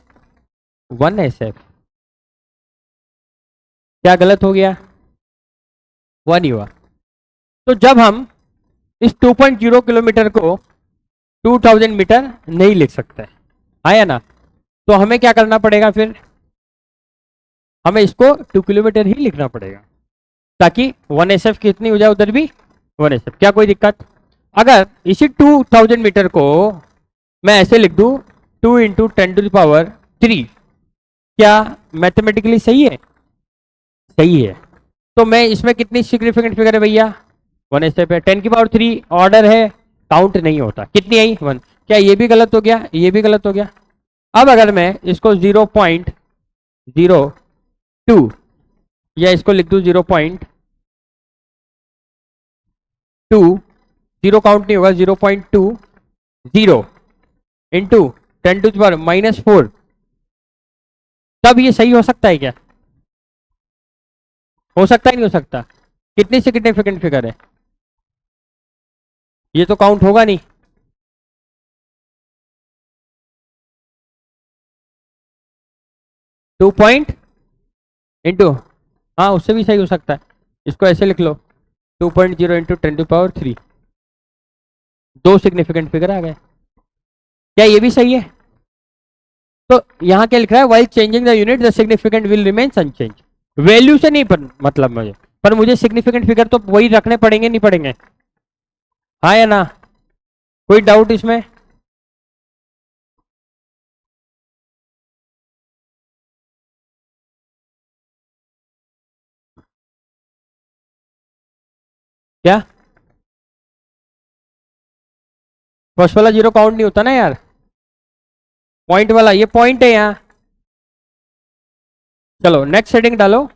1SF। क्या गलत हो गया? 1 ही हुआ। तो जब हम इस 2.0 किलोमीटर को 2000 मीटर नहीं लिख सकते, आया ना? तो हमें क्या करना पड़ेगा फिर? हमें इसको 2 किलोमीटर ही लिखना पड़ेगा, ताकि 1SF कितनी हो जाए उधर भी 1SF। क्या कोई दिक्कत? अगर इसी 2000 मीटर को मैं ऐसे लिख दूं 2 × 10⁻³ क्या मैथमेटिकली सही है? सही है। तो मैं इसमें कितनी सिग्निफिकेंट फिगर है भैया? 1SF है। 10⁻³ ऑर्डर है, काउंट नहीं होता। कितनी आई? 1। क्या ये भी गलत हो गया? ये भी गलत हो गया। अब अगर मैं इसको 0.02 या इसको लिख दूं 0.2, जीरो काउंट नहीं होगा, 0.20 इंटू 10⁻⁻⁴, तब ये सही हो सकता है क्या? हो सकता है नहीं हो सकता? कितनी सिग्निफिकेंट फिगर है? ये तो काउंट होगा नहीं। 2 हाँ उससे भी सही हो सकता है। इसको ऐसे लिख लो 2.0 इंटू 10⁻³ 2 सिग्निफिकेंट फिगर आ गए। क्या ये भी सही है? तो यहां क्या लिख रहा है? While changing the unit the significant will remain unchanged. Value से नहीं पर मतलब मुझे, पर मुझे सिग्निफिकेंट फिगर तो वही रखने पड़ेंगे नहीं पड़ेंगे? हाँ या ना? कोई डाउट इसमें? क्या फर्स्ट वाला जीरो काउंट नहीं होता ना यार? पॉइंट वाला, ये पॉइंट है यहाँ। चलो नेक्स्ट हेडिंग डालो।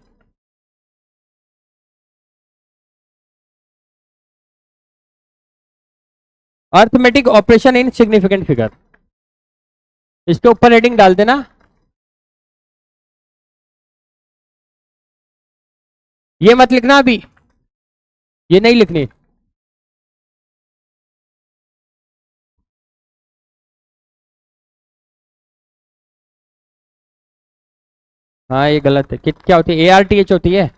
Arithmetic operation in significant figure, इसके ऊपर हेडिंग डाल देना। ये मत लिखना अभी, ये नहीं लिखनी। हाँ ये गलत है। कित क्या होती है? ARTH होती है,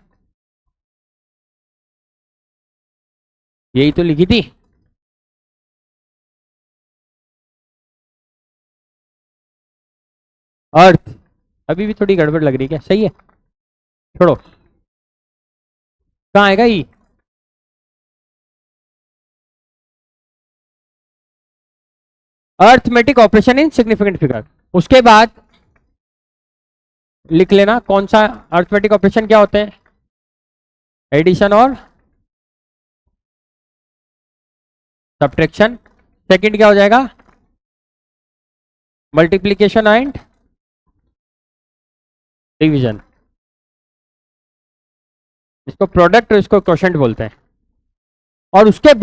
यही तो लिखी थी। अर्थ, अभी भी थोड़ी गड़बड़ लग रही है क्या? सही है, छोड़ो। कहाँ आएगा ये? Arithmetic operation in significant figure, उसके बाद लिख लेना कौन सा अर्थमेटिक ऑपरेशन क्या होते हैं? एडिशन और सब्ट्रैक्शन। सेकंड क्या हो जाएगा? Multiplication and division. इसको प्रोडक्ट और इसको क्वोशंट बोलते हैं। और उसके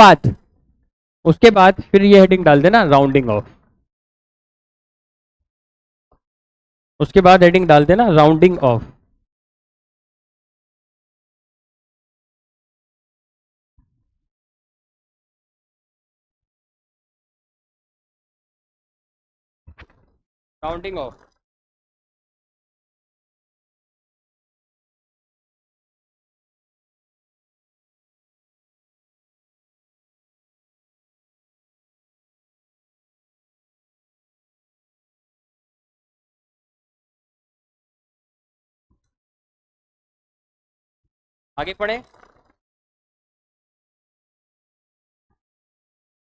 बाद फिर ये हेडिंग डाल देना राउंडिंग ऑफ। उसके बाद हेडिंग डाल देना राउंडिंग ऑफ। Rounding off. आगे पढ़े।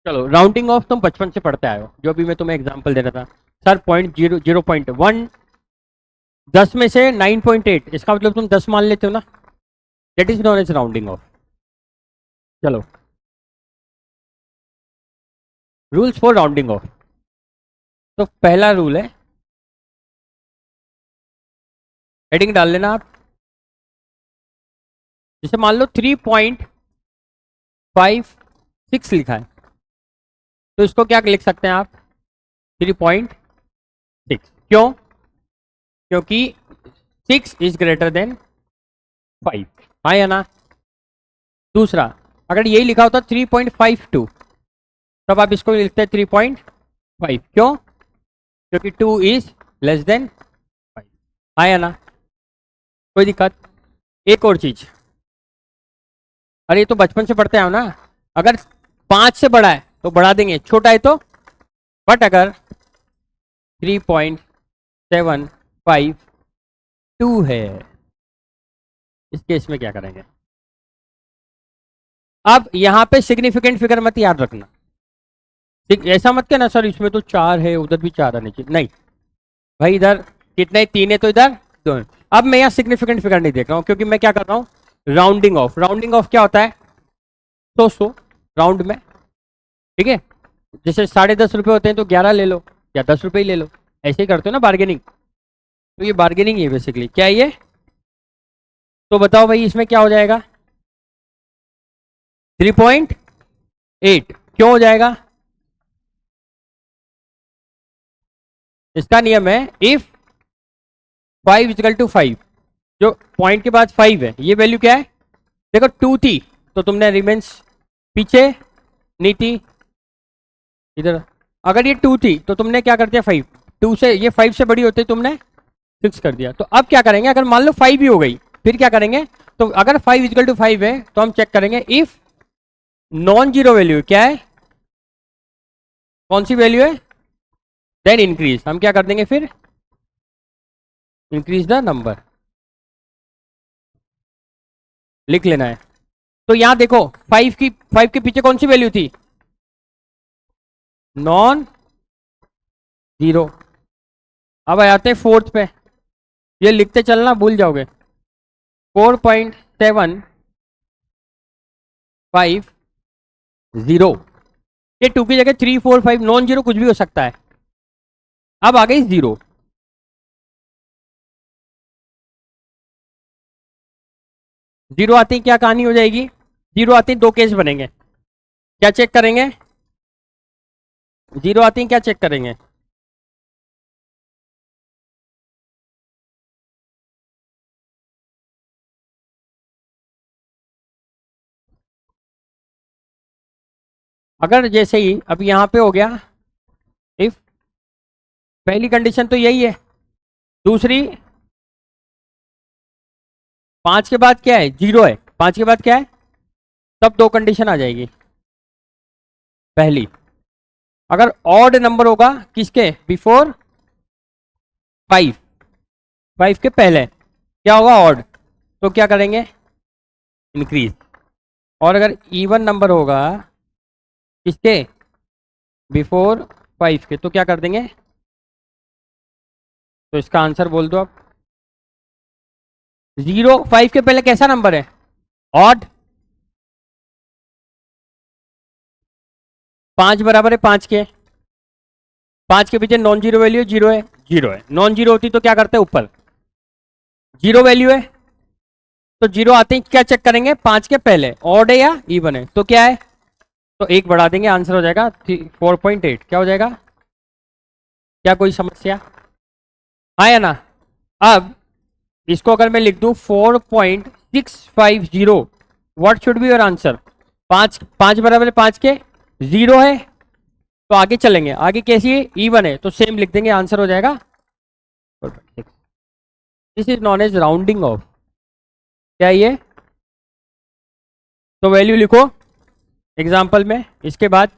चलो, राउंडिंग ऑफ तुम बचपन से पढ़ते आए हो, जो भी मैं तुम्हें एग्जांपल दे रहा था। सर 0.1, 10 में से 9.8, इसका मतलब तुम 10 मान लेते हो ना, that is known as rounding off. चलो, रूल्स फॉर राउंडिंग ऑफ। तो पहला रूल है, हेडिंग डाल लेना आप। जैसे मान लो 3.56 लिखा है, तो इसको क्या लिख सकते हैं आप? 3.6। क्यों? क्योंकि 6 इज ग्रेटर देन 5। हाँ या ना? दूसरा, अगर यही लिखा होता 3.52, तब आप इसको लिखते हैं 3.5। क्यों? क्योंकि 2 इज लेस देन 5। हाँ या ना? कोई दिक्कत? एक और चीज, अरे ये तो बचपन से पढ़ते आओ ना, अगर 5 से बड़ा है तो बढ़ा देंगे, छोटा है तो, बट अगर 3.752 है, इस केस में क्या करेंगे? अब यहां पे सिग्निफिकेंट फिगर मत याद रखना, ऐसा मत कहना सर इसमें तो 4 है, उधर भी 4 आने चाहिए, नहीं भाई, इधर कितने 3 है तो इधर 2 है। अब मैं यहाँ सिग्निफिकेंट फिगर नहीं देख रहा हूं, क्योंकि मैं क्या कर रहा हूं? Rounding off. राउंडिंग ऑफ क्या होता है? 100 राउंड में, ठीक है। जैसे 10.5 रुपए होते हैं तो 11 ले लो, या 10 रुपए ही ले लो, ऐसे ही करते हो ना बार्गेनिंग। तो ये बार्गेनिंग ही है बेसिकली। क्या है ये? तो बताओ भाई, इसमें क्या हो जाएगा? 3.8। क्यों हो जाएगा? इसका नियम है, इफ 5 = 5, जो पॉइंट के बाद 5 है, ये वैल्यू क्या है? देखो 2 थी तो तुमने रिमेंस पीछे, नहीं थी इधर। अगर ये 2 थी तो तुमने क्या कर दिया? 5। 2 से, ये 5 से बड़ी होती तुमने 6 कर दिया। तो अब क्या करेंगे? अगर मान लो 5 भी हो गई, फिर क्या करेंगे? तो अगर 5 = 5 है तो हम चेक करेंगे, इफ नॉन जीरो वैल्यू क्या है, कौन सी वैल्यू है, देन इंक्रीज। हम क्या कर देंगे फिर? इंक्रीज द नंबर, लिख लेना है। तो यहां देखो 5 के पीछे कौन सी वैल्यू थी? Non zero. अब आ जाते हैं फोर्थ पे, ये लिखते चलना, भूल जाओगे। 4.750, ये 2 की जगह 3, 4, 5, नॉन जीरो कुछ भी हो सकता है। अब आ गई जीरो। जीरो आती क्या कहानी हो जाएगी? जीरो आती 2 केस बनेंगे। क्या चेक करेंगे? जीरो आती क्या चेक करेंगे? अगर जैसे ही अब यहां पे हो गया, इफ, पहली कंडीशन तो यही है। दूसरी, 5 के बाद क्या है? जीरो है। 5 के बाद क्या है? तब 2 कंडीशन आ जाएगी। पहली, अगर ऑड नंबर होगा किसके बिफोर 5, 5 के पहले क्या होगा? ऑड। तो क्या करेंगे? इंक्रीज। और अगर इवन नंबर होगा किसके बिफोर 5 के, तो क्या कर देंगे? तो इसका आंसर बोल दो आप। 5 के पहले कैसा नंबर है? ऑड। 5 बराबर है 5 के, 5 के पीछे नॉन जीरो वैल्यू जीरो है, जीरो है। नॉन जीरो होती तो क्या करते हैं? ऊपर जीरो वैल्यू है, तो जीरो आते ही क्या चेक करेंगे? 5 के पहले ऑड है या इवन है, तो क्या है? तो एक बढ़ा देंगे, आंसर हो जाएगा 4.8। क्या हो जाएगा? क्या कोई समस्या? हाँ या ना? अब इसको अगर मैं लिख दूं 4.650, what should be your answer? 5, 5 बराबर है 5 के, जीरो है, तो आगे चलेंगे। आगे कैसी है? इवन है, तो सेम लिख देंगे, आंसर हो जाएगा 4.6। This is known as rounding off. क्या ये? तो वैल्यू लिखो एग्जाम्पल में, इसके बाद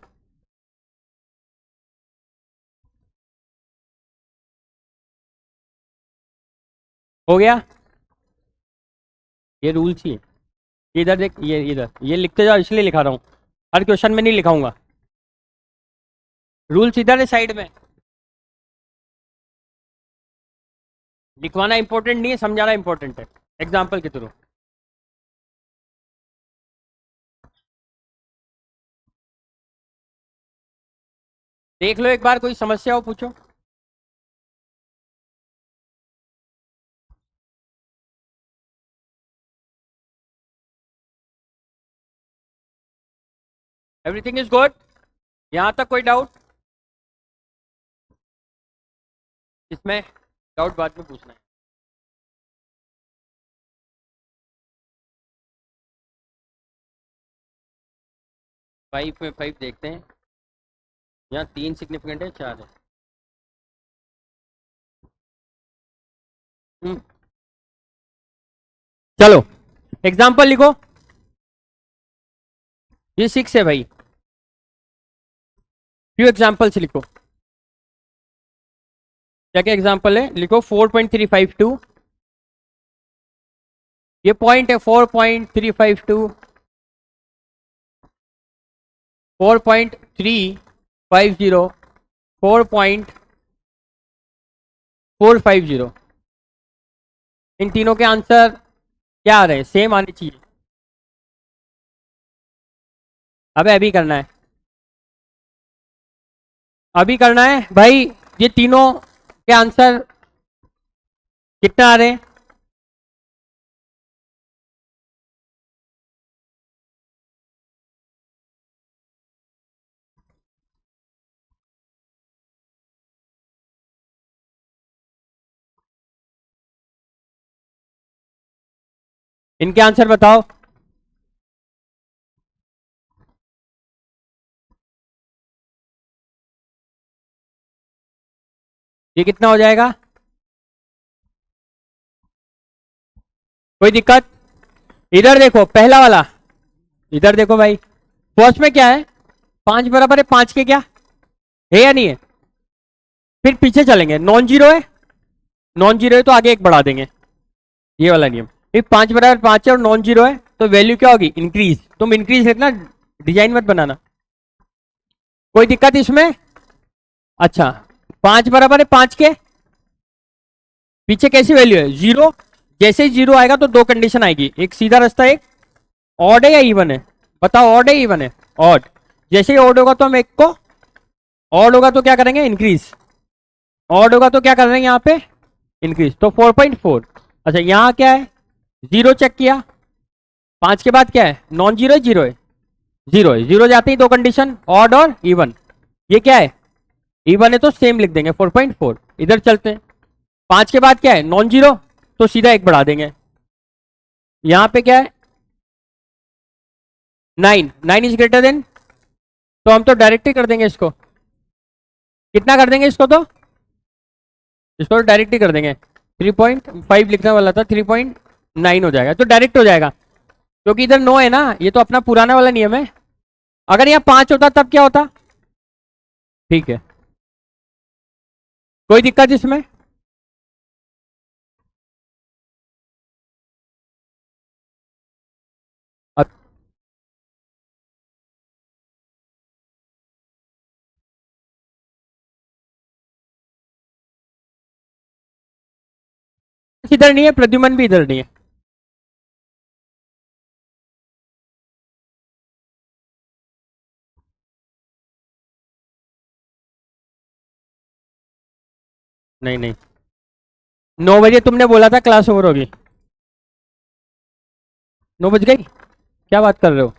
हो गया। ये रूल्स ही है। इधर देख, ये इधर ये लिखते जाओ, इसलिए लिखा रहा हूँ, हर क्वेश्चन में नहीं लिखाऊंगा। रूल्स इधर है साइड में, लिखवाना इंपॉर्टेंट नहीं है, समझाना इंपॉर्टेंट है एग्जाम्पल के थ्रू। देख लो एक बार, कोई समस्या हो पूछो। एवरीथिंग इज गुड, यहां तक कोई डाउट? इसमें डाउट बाद में पूछना है। 5 में 5 देखते हैं, यहाँ 3 सिग्निफिकेंट है, 4 है। हम्म, चलो एग्जाम्पल लिखो। ये 6 है भाई, फ्यू एग्जाम्पल्स लिखो। क्या क्या एग्जाम्पल है लिखो। 4.352, ये पॉइंट है 4.352, 4.350, 4.450। इन तीनों के आंसर क्या आ रहे हैं? सेम आने चाहिए। अबे अभी करना है, अभी करना है भाई। ये तीनों के आंसर कितना आ रहे हैं? इनके आंसर बताओ। ये कितना हो जाएगा? कोई दिक्कत? इधर देखो पहला वाला, इधर देखो भाई, फर्स्ट में क्या है? 5 बराबर है 5 के, क्या है या नहीं है? फिर पीछे चलेंगे, नॉन जीरो है, नॉन जीरो है तो आगे एक बढ़ा देंगे, ये वाला नियम। फिर 5 बराबर 5 है और नॉन जीरो है तो वैल्यू क्या होगी? इंक्रीज। तुम इंक्रीज लिखना, डिजाइन मत बनाना। कोई दिक्कत इसमें? अच्छा, 5 बराबर है 5 के, पीछे कैसी वैल्यू है? जीरो। जैसे ही जीरो आएगा तो दो कंडीशन आएगी, एक सीधा रास्ता, एक ऑड है या इवन है? बताओ, ऑड है इवन है? ऑड। जैसे ही ऑड होगा तो हम एक को, ऑड होगा तो क्या करेंगे? इंक्रीज। ऑड होगा तो क्या कर रहे हैं यहाँ पे? इंक्रीज। तो 4.4। अच्छा यहाँ क्या है? जीरो चेक किया, 5 के बाद क्या है? नॉन जीरो है, जीरो है, जीरो है। जीरो जाते ही दो कंडीशन, ऑड और इवन। ये क्या है? इवन है तो सेम लिख देंगे 4.4। इधर चलते हैं, 5 के बाद क्या है? नॉन जीरो, तो सीधा एक बढ़ा देंगे। यहाँ पे क्या है? 9, 9 इज ग्रेटर देन, तो हम तो डायरेक्ट ही कर देंगे इसको। कितना कर देंगे इसको? तो इसको डायरेक्ट ही कर देंगे, 3.5 लिखने वाला था, 3.9 हो जाएगा, तो डायरेक्ट हो जाएगा क्योंकि इधर 9 है ना, ये तो अपना पुराना वाला नियम है। अगर यहाँ 5 होता तब क्या होता? ठीक है, कोई दिक्कत इसमें? अब इधर नहीं है, प्रद्युमन भी इधर नहीं है। नहीं नहीं, 9 बजे तुमने बोला था क्लास ओवर होगी, 9 बज गई, क्या बात कर रहे हो?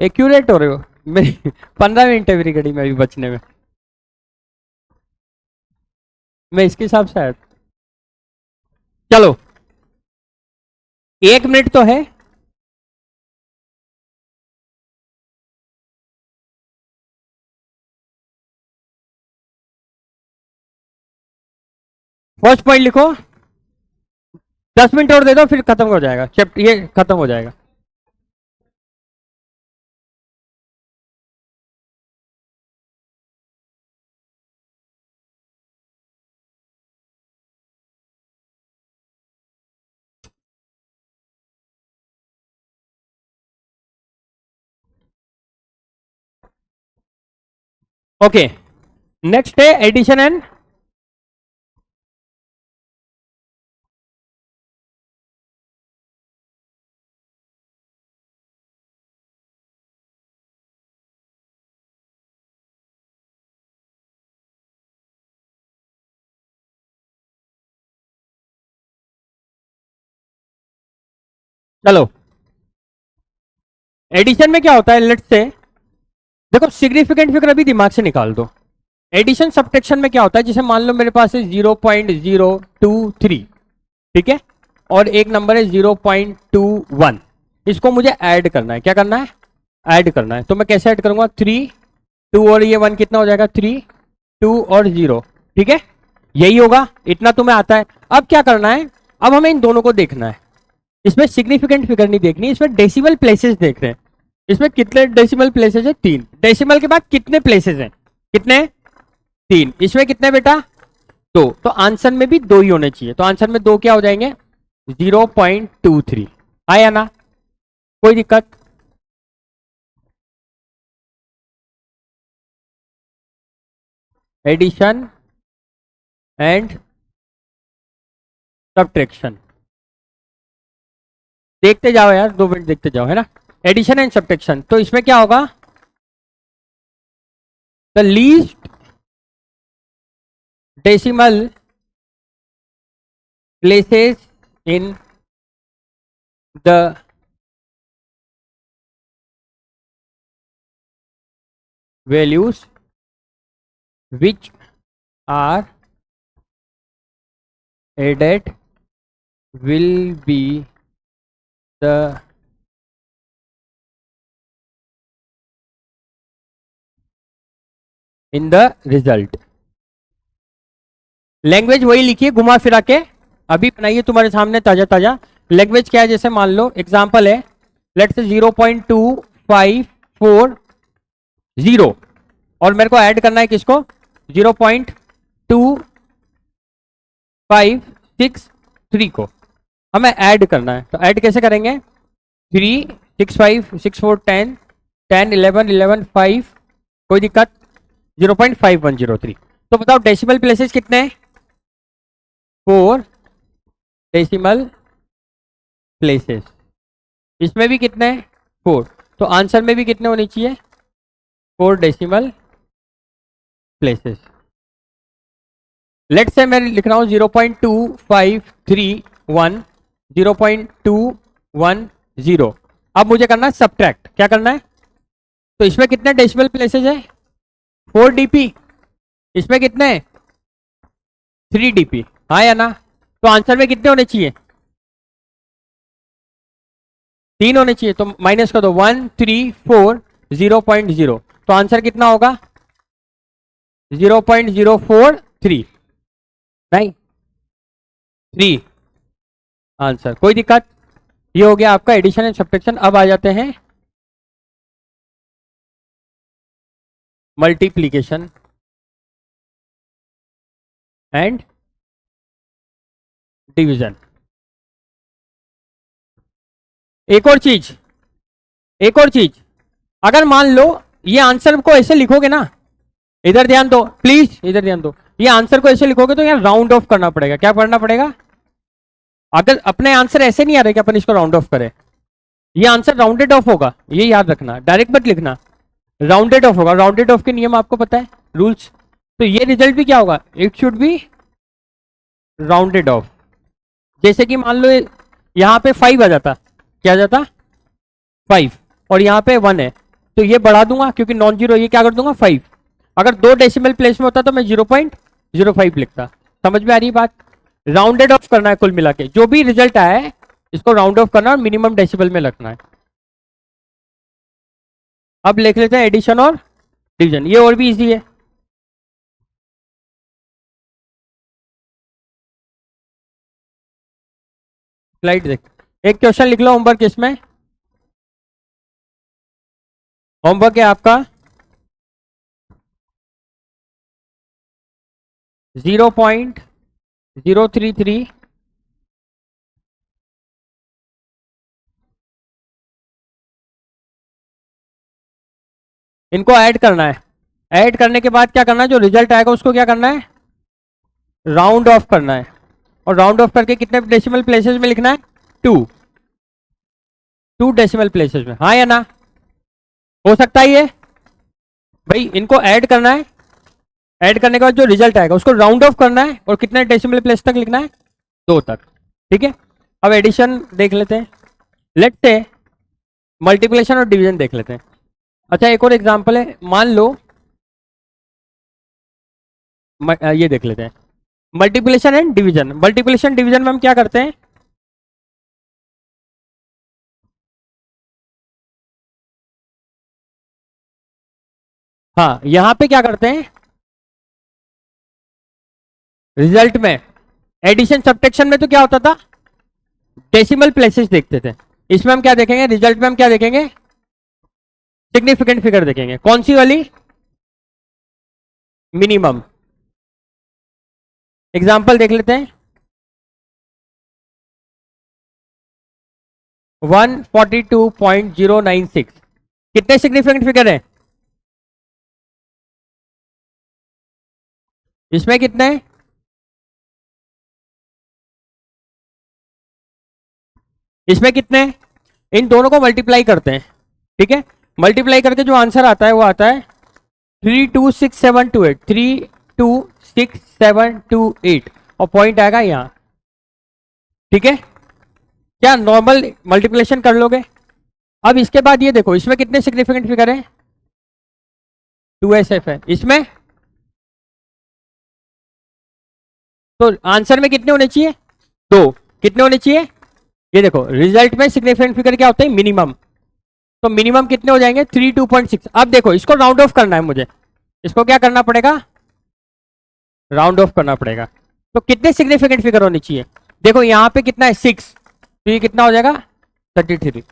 एक्यूरेट हो रहे हो मेरी 15 मिनट है मेरी घड़ी में अभी बचने में, मैं इसके हिसाब से आया था। चलो 1 मिनट तो है। फर्स्ट पॉइंट लिखो, 10 मिनट और दे दो फिर खत्म हो जाएगा, चैप्टर ये खत्म हो जाएगा। ओके, नेक्स्ट है एडिशन एंड चलो, एडिशन में क्या होता है, लेट्स से देखो सिग्निफिकेंट फिगर अभी दिमाग से निकाल दो। एडिशन सब्ट्रैक्शन में क्या होता है, जैसे मान लो मेरे पास है 0.023, ठीक है, और एक नंबर है 0.21, इसको मुझे ऐड करना है। क्या करना है? ऐड करना है। तो मैं कैसे ऐड करूंगा? 3 2 और ये 1 कितना हो जाएगा? 3 2 और 0, ठीक है, यही होगा। इतना तुम्हें आता है। अब क्या करना है? अब हमें इन दोनों को देखना है। इसमें सिग्निफिकेंट फिगर नहीं देखनी, इसमें डेसिमल प्लेसेस देख रहे हैं। इसमें कितने डेसिमल प्लेसेस है? 3। डेसिमल के बाद कितने प्लेसेस हैं? कितने? 3। इसमें कितने बेटा? 2। तो आंसर में भी 2 ही होने चाहिए। तो आंसर में 2 क्या हो जाएंगे? 0.23। आया ना? कोई दिक्कत? एडिशन एंड सब्ट्रैक्शन, देखते जाओ यार, 2 मिनट देखते जाओ, है ना। एडिशन एंड सब्ट्रैक्शन, तो इसमें क्या होगा? The least decimal places in the values which are added will be the in the result। Language वही लिखिए घुमा फिरा के, अभी बनाइए तुम्हारे सामने ताजा ताजा। लैंग्वेज क्या है? जैसे मान लो एग्जांपल है, लेट्स से 0.2540, और मेरे को ऐड करना है किसको? 0.2563 को हमें ऐड करना है। तो ऐड कैसे करेंगे? 3 6 5 6 4 10 10 11 11 5, कोई दिक्कत? 0.5103। तो बताओ डेसिमल प्लेसेस कितने हैं? 4 डेसिमल प्लेसेस। इसमें भी कितने हैं? 4। तो आंसर में भी कितने होने चाहिए? 4 डेसिमल प्लेसेस। लेट से मैं लिख रहा हूं 0.2531 0.210। अब मुझे करना है सब्ट्रैक्ट। क्या करना है? तो इसमें कितने डेसिमल प्लेसेस है? 4 डीपी। इसमें कितने? 3 डीपी। हाँ या ना? तो आंसर में कितने होने चाहिए? 3 होने चाहिए। तो माइनस कर दो, 1 3 4 0.0। तो आंसर कितना होगा? 0.043, नहीं 3 आंसर। कोई दिक्कत? ये हो गया आपका एडिशन एंड सब्ट्रैक्शन। अब आ जाते हैं मल्टीप्लीकेशन एंड डिवीजन। एक और चीज, एक और चीज, अगर मान लो ये आंसर को ऐसे लिखोगे ना, इधर ध्यान दो प्लीज, इधर ध्यान दो, ये आंसर को ऐसे लिखोगे तो यार राउंड ऑफ करना पड़ेगा। क्या करना पड़ेगा? अगर अपने आंसर ऐसे नहीं आ रहे कि अपन इसको राउंड ऑफ करें, ये आंसर राउंडेड ऑफ होगा, ये याद रखना, डायरेक्ट मत लिखना, राउंडेड ऑफ होगा। राउंडेड ऑफ के नियम आपको पता है, रूल्स। तो ये रिजल्ट भी क्या होगा? It should be rounded off. जैसे कि मान लो यहाँ पे 5 आ जाता, क्या आ जाता? 5, और यहाँ पे 1 है, तो ये बढ़ा दूंगा क्योंकि नॉन जीरो, ये क्या कर दूंगा? 5। अगर 2 डेसिमल प्लेस में होता तो मैं 0.05 लिखता। समझ में आ रही बात? राउंडेड ऑफ करना है कुल मिला के, जो भी रिजल्ट आया है इसको राउंड ऑफ करना और मिनिमम डेसिबल में रखना है। अब लिख लेते हैं एडिशन और डिवीजन, ये और भी इजी है। स्लाइड देख, एक क्वेश्चन लिख लो होमवर्क। इसमें होमवर्क है आपका 0.033 इनको ऐड करना है। ऐड करने के बाद क्या करना है, जो रिजल्ट आएगा उसको क्या करना है, राउंड ऑफ करना है। और राउंड ऑफ करके कितने डेसिमल प्लेसेस में लिखना है, 2 डेसिमल प्लेसेस में, हाँ या ना? हो सकता है ये भाई, इनको ऐड करना है, ऐड करने के बाद जो रिजल्ट आएगा उसको राउंड ऑफ करना है और कितने डेसिमल प्लेस तक लिखना है, 2 तक। ठीक है, अब एडिशन देख लेते हैं। लेट्स से मल्टीप्लिकेशन और डिवीजन देख लेते हैं। अच्छा, एक और एग्जांपल है, मान लो ये देख लेते हैं, multiplication and division. Multiplication division में हम क्या करते हैं, हाँ यहां पे क्या करते हैं, रिजल्ट में एडिशन सब्ट्रैक्शन में तो क्या होता था, डेसिमल प्लेसेस देखते थे। इसमें हम क्या देखेंगे, रिजल्ट में हम क्या देखेंगे, सिग्निफिकेंट फिगर देखेंगे। कौन सी वाली, मिनिमम। एग्जांपल देख लेते हैं, 142.096 कितने सिग्निफिकेंट फिगर है, इसमें कितने हैं, इसमें कितने हैं, इन दोनों को मल्टीप्लाई करते हैं। ठीक है, मल्टीप्लाई करके जो आंसर आता है वो आता है 326728, 326728 और पॉइंट आएगा यहां। ठीक है, क्या नॉर्मल मल्टीप्लिकेशन कर लोगे? अब इसके बाद ये देखो, इसमें कितने सिग्निफिकेंट फिगर है, 2SF है इसमें, तो आंसर में कितने होने चाहिए, 2। कितने होने चाहिए, ये देखो रिजल्ट में सिग्निफिकेंट फिगर क्या होता है, मिनिमम, तो मिनिमम कितने हो जाएंगे, 32.6। अब देखो इसको राउंड ऑफ करना है मुझे, इसको क्या करना पड़ेगा, राउंड ऑफ करना पड़ेगा। तो कितने सिग्निफिकेंट फिगर होने चाहिए, देखो यहां पे कितना है, 6, तो ये कितना हो जाएगा, 33।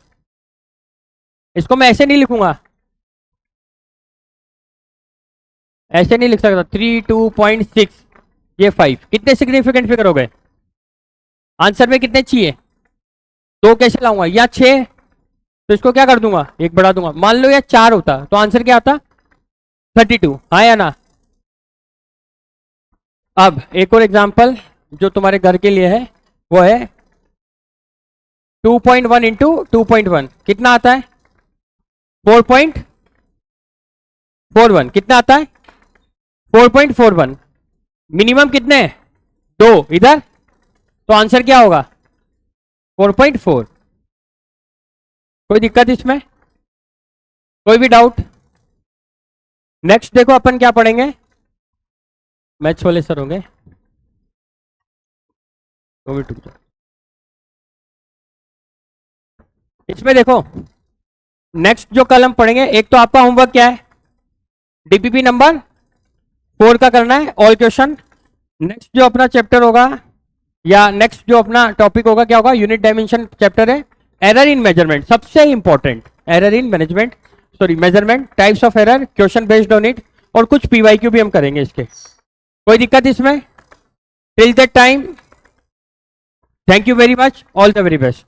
इसको मैं ऐसे नहीं लिखूंगा, ऐसे नहीं लिख सकता, 32.6 ये 5, कितने सिग्निफिकेंट फिगर हो गए, आंसर में कितने चाहिए, 2 कैसे लाऊंगा, या 6, तो इसको क्या कर दूंगा, एक बढ़ा दूंगा। मान लो या 4 होता तो आंसर क्या आता, 32, हाँ या ना? अब एक और एग्जांपल जो तुम्हारे घर के लिए है वो है 2.1 इंटू 2.1 कितना आता है, 4.41 कितना आता है, 4.41। मिनिमम कितने हैं, 2 इधर, तो आंसर क्या होगा, 4.4। कोई दिक्कत इसमें, कोई भी डाउट? नेक्स्ट देखो अपन क्या पढ़ेंगे, मैथ्स वाले सर होंगे, इसमें देखो नेक्स्ट जो कल हम पढ़ेंगे, एक तो आपका होमवर्क क्या है, डीपीपी नंबर 4 का करना है ऑल क्वेश्चन। नेक्स्ट जो अपना चैप्टर होगा या नेक्स्ट जो अपना टॉपिक होगा क्या होगा, यूनिट डायमेंशन चैप्टर है, एरर इन मेजरमेंट, सबसे important error in management, sorry measurement, types of error, question based on it, और कुछ पीवाईक्यू भी हम करेंगे इसके। कोई दिक्कत इसमें? Till that time, thank you very much, all the very best.